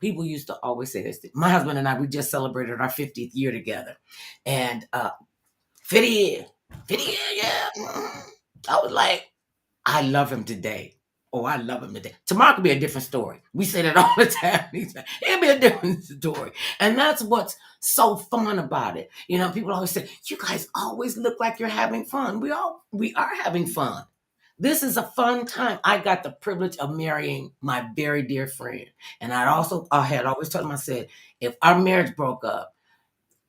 People used to always say this. My husband and I, we just celebrated our 50th year together. And 50 years. 50 years, yeah. I was like, I love him today. Oh, I love him today. Tomorrow could be a different story. We say that all the time. It'll be a different story. And that's what's so fun about it. People always say, you guys always look like you're having fun. We are having fun. This is a fun time. I got the privilege of marrying my very dear friend. And I had always told him, I said, if our marriage broke up,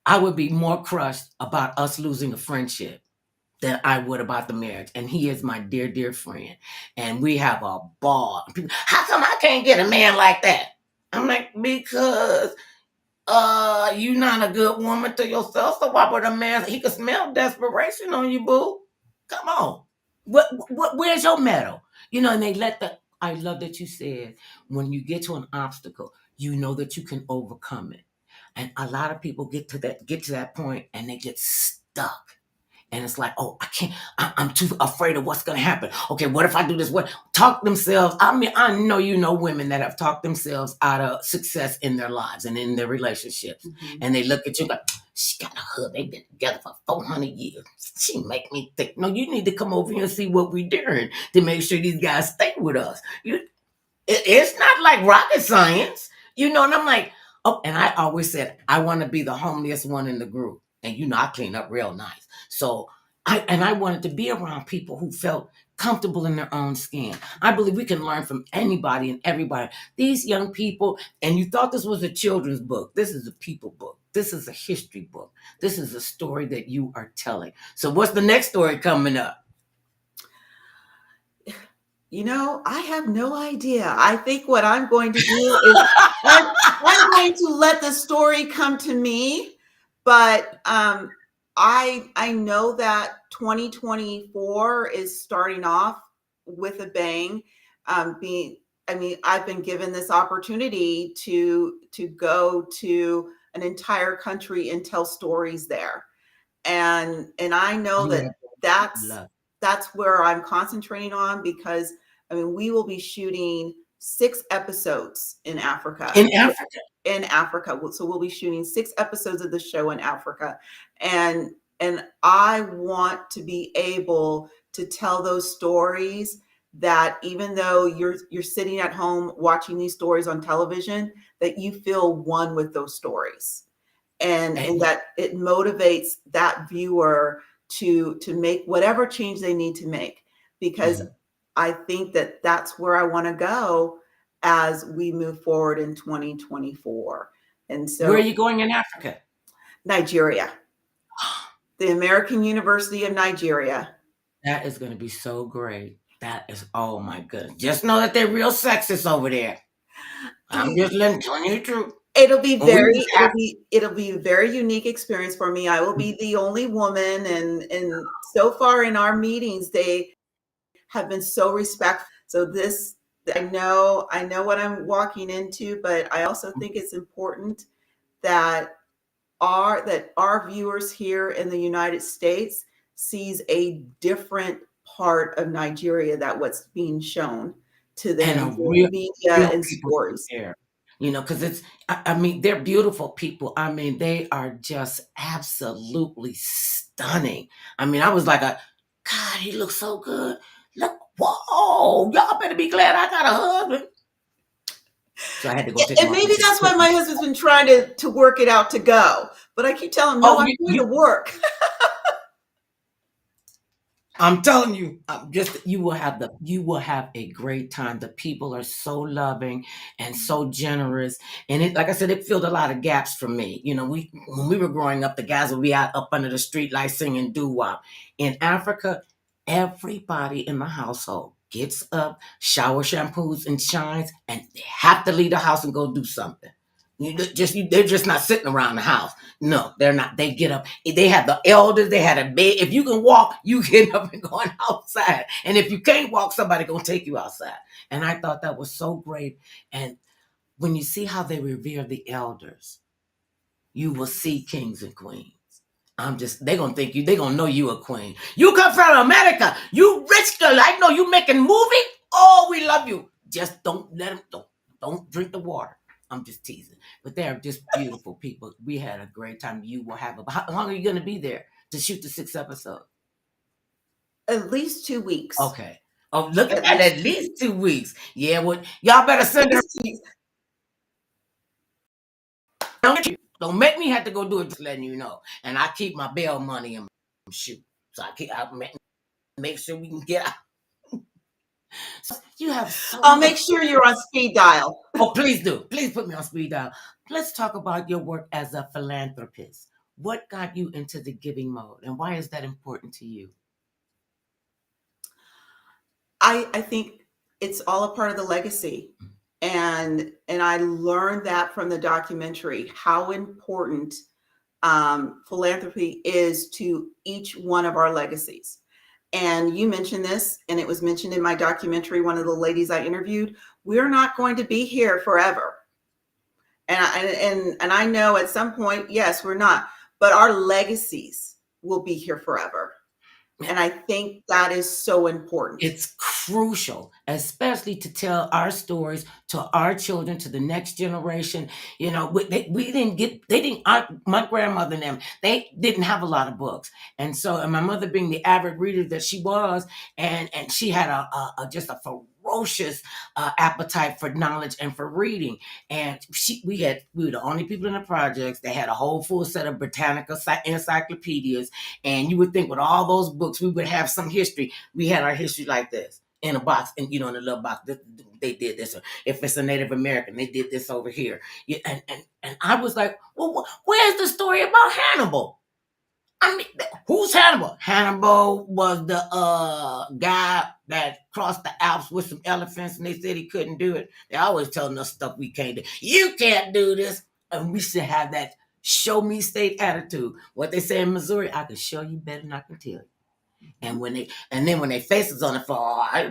I would be more crushed about us losing a friendship than I would about the marriage. And he is my dear, dear friend. And we have a ball. People, how come I can't get a man like that? I'm like, because you not a good woman to yourself. So why would a man, he could smell desperation on you, boo. Come on. Where's your medal? And I love that you said, when you get to an obstacle, you know that you can overcome it. And a lot of people get to that point and they get stuck. And it's like, oh, I can't, I'm too afraid of what's going to happen. Okay, what if I do this? What? Talk themselves. I mean, I know women that have talked themselves out of success in their lives and in their relationships. Mm-hmm. And they look at you like, she got a husband. They've been together for 400 years. She make me think, no, you need to come over here and see what we're doing to make sure these guys stay with us. It's not like rocket science, and I'm like, oh, and I always said, I want to be the homeliest one in the group. And I clean up real nice. So I wanted to be around people who felt comfortable in their own skin. I believe we can learn from anybody and everybody. These young people, and you thought this was a children's book. This is a people book. This is a history book. This is a story that you are telling. So what's the next story coming up? I have no idea. I think what I'm going to do is I'm going to let the story come to me. But I know that 2024 is starting off with a bang. I've been given this opportunity to go to an entire country and tell stories there, and I know that's where I'm concentrating on, because we will be shooting 6 episodes in Africa. In Africa. So we'll be shooting 6 episodes of the show in Africa. And I want to be able to tell those stories, that even though you're sitting at home watching these stories on television, that you feel one with those stories. And that it motivates that viewer to make whatever change they need to make, because I think that that's where I want to go as we move forward in 2024. And so, where are you going in Africa? Nigeria, the American University of Nigeria. That is going to be so great. That is, oh my goodness. Just know that they're real sexist over there. I'm just telling you the truth. It'll be a very unique experience for me. I will be the only woman, and so far in our meetings, they have been so respectful. So I know what I'm walking into, but I also think it's important that our viewers here in the United States sees a different part of Nigeria that what's being shown. to and them a through real, media real and people stories. there. Because I mean, they're beautiful people. I mean, they are just absolutely stunning. I mean, I was like, God, he looks so good. Look, whoa, y'all better be glad I got a husband. So I had to go take And him off maybe and that's why my husband's been trying to work it out to go. But I keep telling him, no, oh, I'm doing the work. I'm telling you, you will have a great time. The people are so loving and so generous, and it, like I said, it filled a lot of gaps for me. When we were growing up, the guys would be out up under the street light singing doo wop. In Africa, everybody in the household gets up, shower, shampoos, and shines, and they have to leave the house and go do something. They're just not sitting around the house. No, they're not. They get up. They have the elders. They had a bed. If you can walk, you get up and going outside. And if you can't walk, somebody gonna take you outside. And I thought that was so great. And when you see how they revere the elders, you will see kings and queens. They're gonna think they're gonna know you a queen. You come from America. You rich girl. I know you making movie. Oh, we love you. Just don't let them, don't drink the water. I'm just teasing. But they're just beautiful people. We had a great time. You will have how long are you gonna be there to shoot the 6 episodes? At least 2 weeks. Okay. Oh, look at that. At least 2 weeks. Yeah, well, y'all better send her. Don't make me have to go do it, just letting you know. And I keep my bail money and shoot. So I make sure we can get out. So you have so I'll make sure you're on speed dial. Oh, please do. Please put me on speed dial. Let's talk about your work as a philanthropist. What got you into the giving mode, and why is that important to you? I think it's all a part of the legacy. And I learned that from the documentary, how important philanthropy is to each one of our legacies. And you mentioned this, and it was mentioned in my documentary, one of the ladies I interviewed, we're not going to be here forever. And I know at some point, yes, we're not, but our legacies will be here forever. And I think that is so important. It's crucial, especially to tell our stories to our children, to the next generation. My grandmother and them, they didn't have a lot of books. And so, and my mother being the avid reader that she was, and she had just a ferocious appetite for knowledge and for reading. And we were the only people in the projects that had a whole full set of Britannica encyclopedias. And you would think with all those books, we would have some history. We had our history like this in a box, and in the little box, they did this. If it's a Native American, they did this over here. Yeah, and I was like, well, where's the story about Hannibal? I mean, who's Hannibal? Hannibal was the guy that crossed the Alps with some elephants, and they said he couldn't do it. They're always telling us stuff we can't do. You can't do this. And we should have that show me state attitude. What they say in Missouri, I can show you better than I can tell you. And then when they faces on the floor, I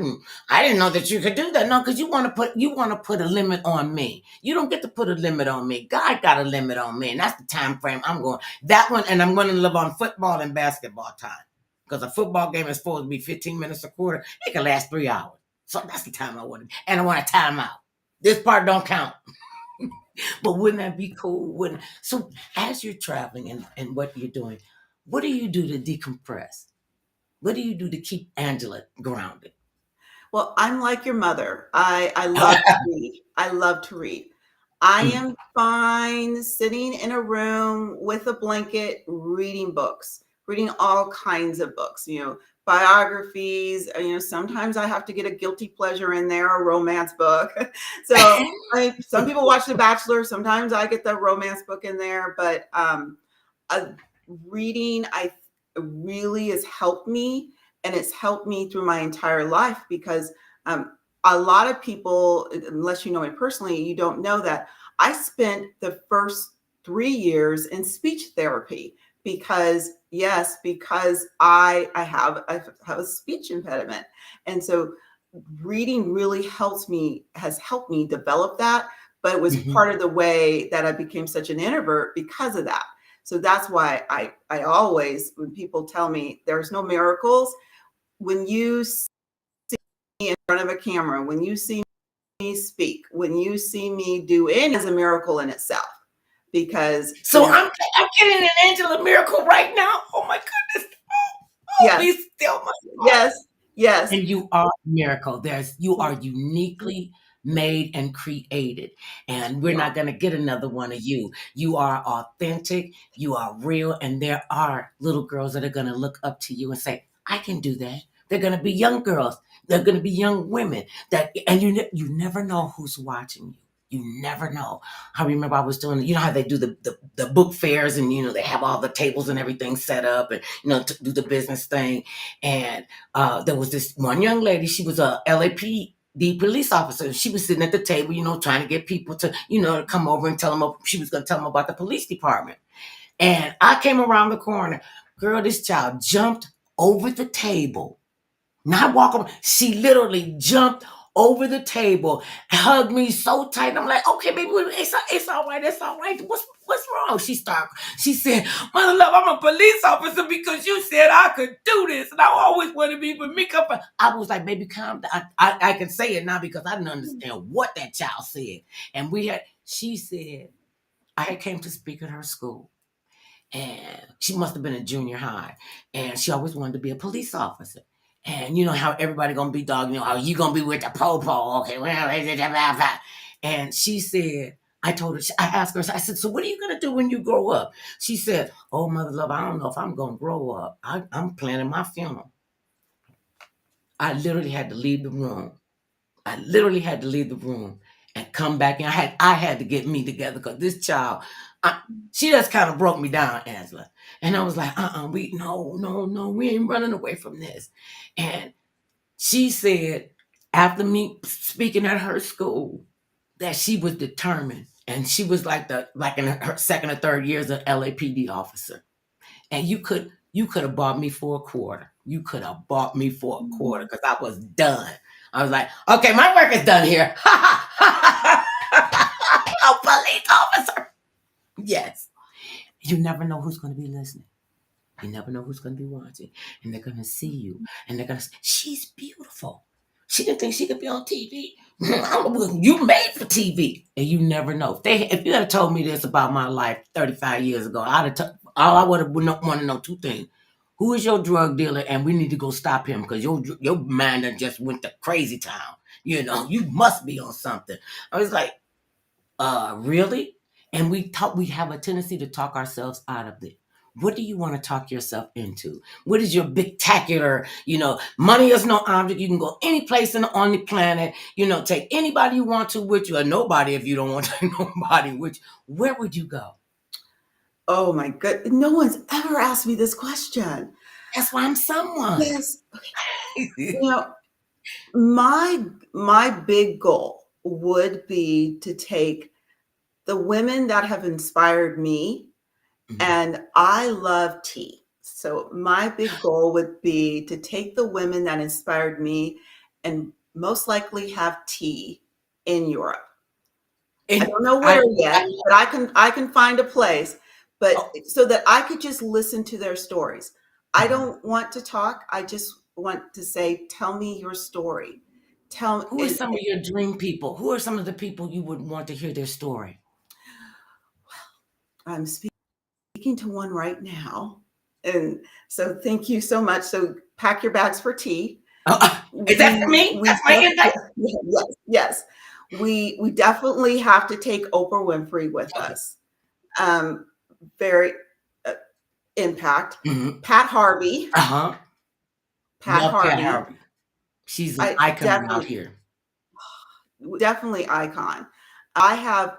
didn't know that you could do that. No, because you want to put a limit on me. You don't get to put a limit on me. God got a limit on me, and that's the time frame I'm going. That one, and I'm going to live on football and basketball time. Because a football game is supposed to be 15 minutes a quarter. It can last 3 hours. So that's the time I want. And I want a timeout. This part don't count. But wouldn't that be cool? So as you're traveling and what you're doing, what do you do to decompress? What do you do to keep Angela grounded? Well, I'm like your mother. I love to read. I love to read. I am fine sitting in a room with a blanket, reading books, reading all kinds of books, biographies. Sometimes I have to get a guilty pleasure in there, a romance book. So some people watch The Bachelor. Sometimes I get the romance book in there, but reading, really has helped me, and it's helped me through my entire life, because a lot of people, unless you know me personally, you don't know that I spent the first 3 years in speech therapy because I have a speech impediment. And so reading really has helped me develop that, but it was part of the way that I became such an introvert because of that. So that's why I always, when people tell me there's no miracles, when you see in front of a camera, when you see me speak, when you see me do any, is a miracle in itself. Because So I'm getting an Angela miracle right now. Oh my goodness. yes, Please still my yes, yes. And you are a miracle. You are uniquely made and created. And we're not going to get another one of you. You are authentic. You are real. And there are little girls that are going to look up to you and say, I can do that. They're going to be young girls. They're going to be young women and you never know who's watching you. You never know. I remember I was doing, you know how they do the book fairs and, they have all the tables and everything set up and, to do the business thing. And there was this one young lady, she was a LAPD police officer. She was sitting at the table, trying to get people to, to come over and tell them, she was going to tell them about the police department. And I came around the corner. Girl, this child jumped over the table. Not walking, she literally jumped over the table, hugged me so tight. I'm like, okay, baby, it's all right. It's all right. What's wrong? She said, Mother Love, I'm a police officer because you said I could do this. And I always wanted to be for me. I was like, baby, calm down. I can say it now because I didn't understand what that child said. And she said, I came to speak at her school. And she must have been in junior high. And she always wanted to be a police officer. And you know how everybody gonna be dogging you, oh, you gonna be with the po-po, okay, well, and she said, I asked her, I said, so what are you gonna do when you grow up? She said, oh, Mother Love, I don't know if I'm gonna grow up. I'm planning my funeral. I literally had to leave the room. And come back. And I had to get me together because this child, she just kind of broke me down, Angela. And I was like, no, we ain't running away from this. And she said, after me speaking at her school, that she was determined. And she was like in her second or third year as an LAPD officer. And you could have bought me for a quarter. You could have bought me for a quarter because I was done. I was like, okay, my work is done here. A police officer. Yes. You never know who's going to be listening. You never know who's going to be watching. And they're going to see you. And they're going to say, she's beautiful. She didn't think she could be on TV. You made for TV. And you never know. If you had told me this about my life 35 years ago, all I would have want to know two things. Who is your drug dealer? And we need to go stop him because your mind just went to crazy town. You must be on something. I was like, really? And we have a tendency to talk ourselves out of it. What do you want to talk yourself into? What is your spectacular, money is no object. You can go any place on the planet, take anybody you want to with you, or nobody if you don't want to take nobody with you. Where would you go? Oh my goodness. No one's ever asked me this question. That's why I'm someone. Yes. My big goal would be to take the women that have inspired me, and I love tea. So my big goal would be to take the women that inspired me and most likely have tea in Europe. I don't know where yet, but I can find a place, but so that I could just listen to their stories. I don't want to talk. I just want to say, tell me your story. Who are some of your dream people? Who are some of the people you would want to hear their story? I'm speaking to one right now. And so thank you so much. So pack your bags for tea. Is that for me? That's my invite? Yes. We definitely have to take Oprah Winfrey with us. Very impact. Pat Harvey. Pat Harvey. She's an icon out here. Definitely icon. I have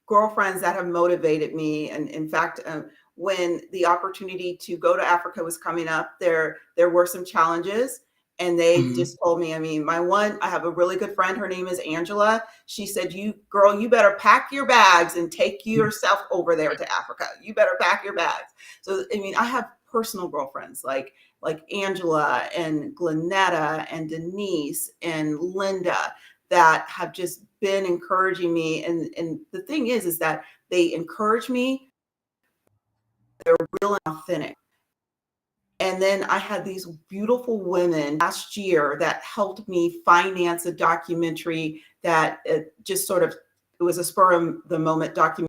girlfriends that have motivated me. And in fact, when the opportunity to go to Africa was coming up, there were some challenges. And they just told me, I have a really good friend. Her name is Angela. She said, you better pack your bags and take yourself over there to Africa. You better pack your bags. So, I have personal girlfriends like Angela and Glenetta and Denise and Linda that have just been encouraging me. And the thing is that they encourage me. They're real and authentic. And And then I had these beautiful women last year that helped me finance a documentary that just sort of, it was a spur of the moment documentary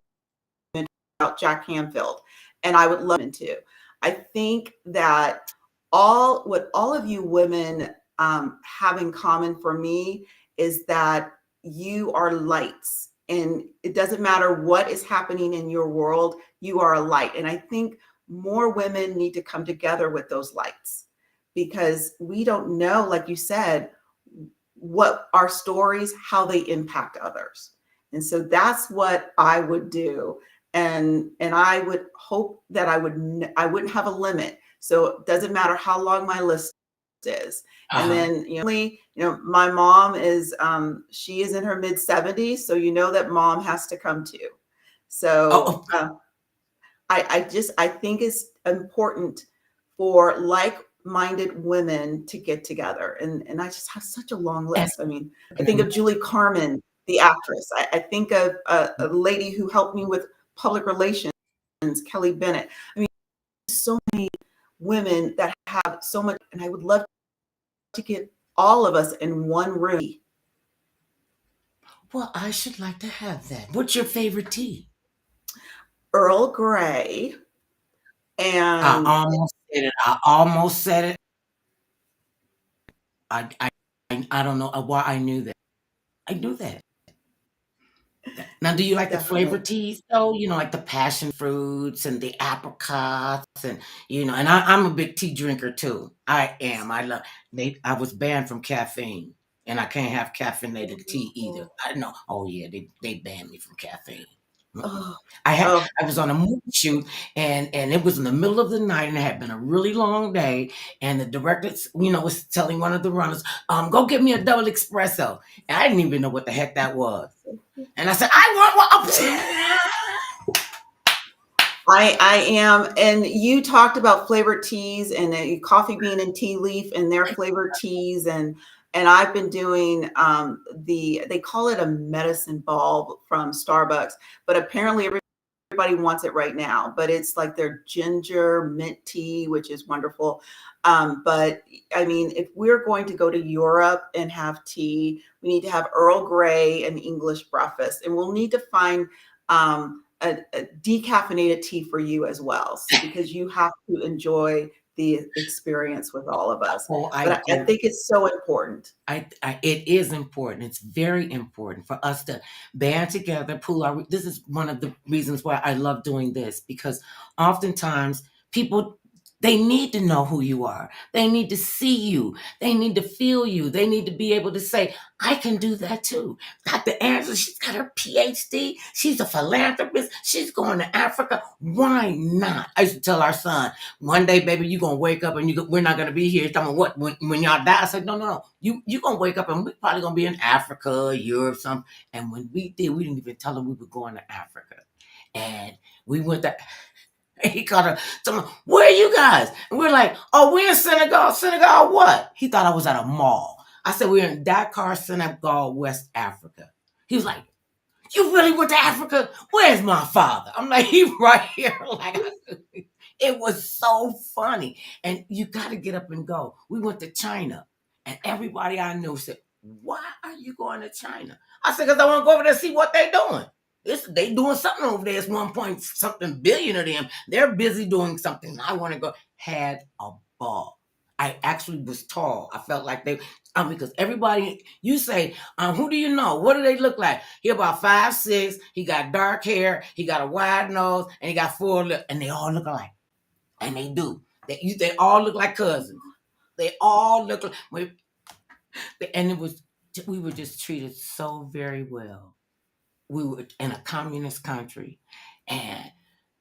about Jack Canfield. And I would love to. I think that what all of you women have in common for me is that you are lights. And it doesn't matter what is happening in your world, you are a light. And I think more women need to come together with those lights, because we don't know, like you said, what our stories, how they impact others. And so that's what I would do. And I would hope that I wouldn't have a limit. So it doesn't matter how long my list is. And then, my mom is, she is in her mid 70s. So, that mom has to come too. So I think it's important for like-minded women to get together. And I just have such a long list. I mean, I think of Julie Carmen, the actress. I think of a lady who helped me with public relations, Kelly Bennett. I mean, so many women that have so much, and I would love to get all of us in one room. Well, I should like to have that. What's your favorite tea? Earl Grey. And I almost said it. I don't know why I knew that. I knew that. Now, do you like the flavor teas though? Like the passion fruits and the apricots, and and I'm a big tea drinker too. I am. I was banned from caffeine, and I can't have caffeinated tea either. I know. Oh yeah, they banned me from caffeine. I was on a movie shoot, and it was in the middle of the night, and it had been a really long day, and the director, was telling one of the runners, go get me a double espresso. And I didn't even know what the heck that was. And I said, I want one. I am. And you talked about flavored teas and coffee bean and tea leaf and their flavored teas. And I've been doing they call it a medicine ball from Starbucks, but apparently everybody wants it right now. But it's like their ginger mint tea, which is wonderful. But I mean, if we're going to go to Europe and have tea, we need to have Earl Grey and English breakfast, and we'll need to find a decaffeinated tea for you as well, because you have to enjoy the experience with all of us. I think it's so important. It is important. It's very important for us to band together, this is one of the reasons why I love doing this, because oftentimes people, they need to know who you are. They need to see you. They need to feel you. They need to be able to say, I can do that too. Dr. Angela, she's got her PhD. She's a philanthropist. She's going to Africa. Why not? I used to tell our son, one day, baby, you're going to wake up and we're not going to be here. Talking about what? When y'all die? I said, no. You're going to wake up and we're probably going to be in Africa, Europe, something. And when we did, we didn't even tell them we were going to Africa. And we went to... He called her, told me, where are you guys? And we're like, oh, we're in Senegal. Senegal what? He thought I was at a mall. I said, we're in Dakar, Senegal, West Africa. He was like, you really went to Africa? Where's my father? I'm like, he's right here. Like, it was so funny. And you got to get up and go. We went to China, and everybody I knew said, why are you going to China? I said, because I want to go over there and see what they're doing. They doing something over there. It's 1 billion of them. They're busy doing something. I want to go. Had a ball. I actually was tall. I felt like because everybody, you say, who do you know? What do they look like? He about 5'6". He got dark hair. He got a wide nose, and he got 4 lips, and they all look alike. And they do. They all look like cousins. They all look like. And we were just treated so very well. We were in a communist country, and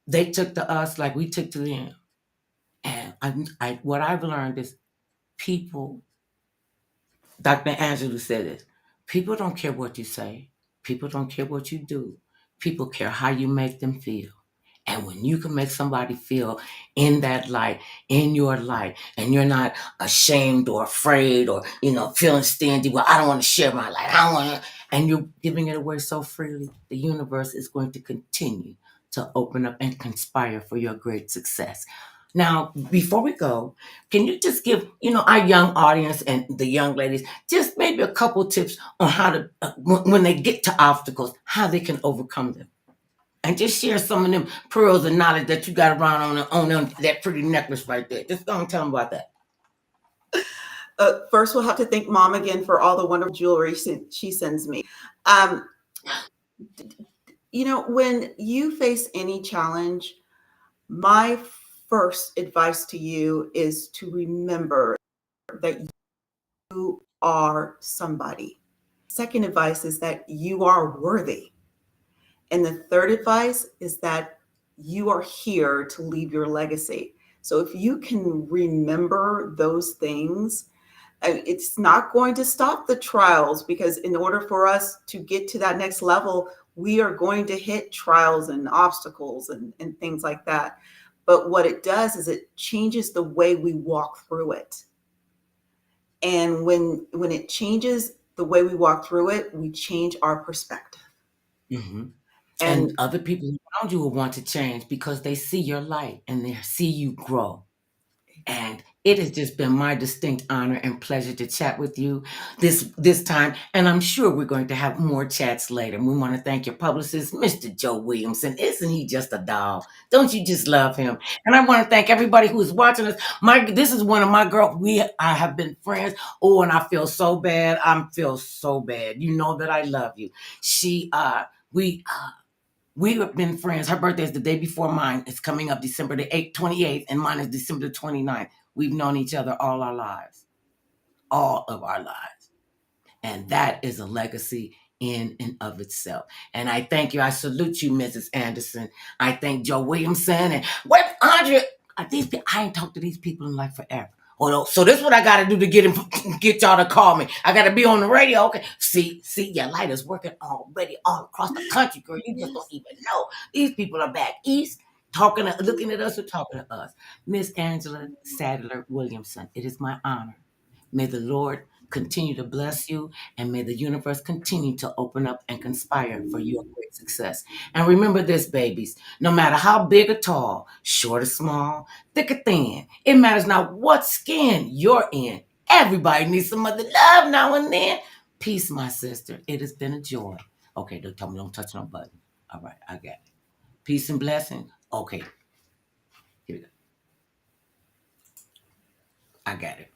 they took to us like we took to them. And what I've learned is people, Dr. Angela said this, people don't care what you say. People don't care what you do. People care how you make them feel. And when you can make somebody feel in that light, in your light, and you're not ashamed or afraid or, feeling stingy, well, I don't want to share my light. I don't want to, and you're giving it away so freely, the universe is going to continue to open up and conspire for your great success. Now, before we go, can you just give, our young audience and the young ladies, just maybe a couple tips on how to, when they get to obstacles, how they can overcome them? And just share some of them pearls of knowledge that you got around on that pretty necklace right there. Just go and tell them about that. First, we'll have to thank Mom again for all the wonderful jewelry she sends me. When you face any challenge, my first advice to you is to remember that you are somebody. Second advice is that you are worthy. And the third advice is that you are here to leave your legacy. So if you can remember those things, it's not going to stop the trials, because in order for us to get to that next level, we are going to hit trials and obstacles and things like that. But what it does is it changes the way we walk through it. And when it changes the way we walk through it, we change our perspective. Mm-hmm. And And other people around you will want to change because they see your light and they see you grow. And it has just been my distinct honor and pleasure to chat with you this time. And I'm sure we're going to have more chats later. We want to thank your publicist, Mr. Joe Williamson. Isn't he just a doll? Don't you just love him? And I want to thank everybody who is watching us. This is one of my girls. I have been friends. Oh, and I feel so bad. I feel so bad. You know that I love you. We have been friends. Her birthday is the day before mine. It's coming up December the 28th, and mine is December the 29th. We've known each other all our lives, all of our lives. And that is a legacy in and of itself. And I thank you. I salute you, Mrs. Anderson. I thank Joe Williamson. And what, Andrea? I ain't talked to these people in like forever. So this is what I got to do to get y'all to call me. I got to be on the radio. Okay. See, your light is working already all across the country, girl. You just don't even know. These people are back east looking at us or talking to us. Miss Angela Sadler Williamson, it is my honor. May the Lord continue to bless you, and may the universe continue to open up and conspire for your great success. And remember this, babies, no matter how big or tall, short or small, thick or thin, it matters not what skin you're in. Everybody needs some other love now and then. Peace, my sister. It has been a joy. Okay, don't tell me don't touch no button. All right, I got it. Peace and blessing. Okay, here we go. I got it.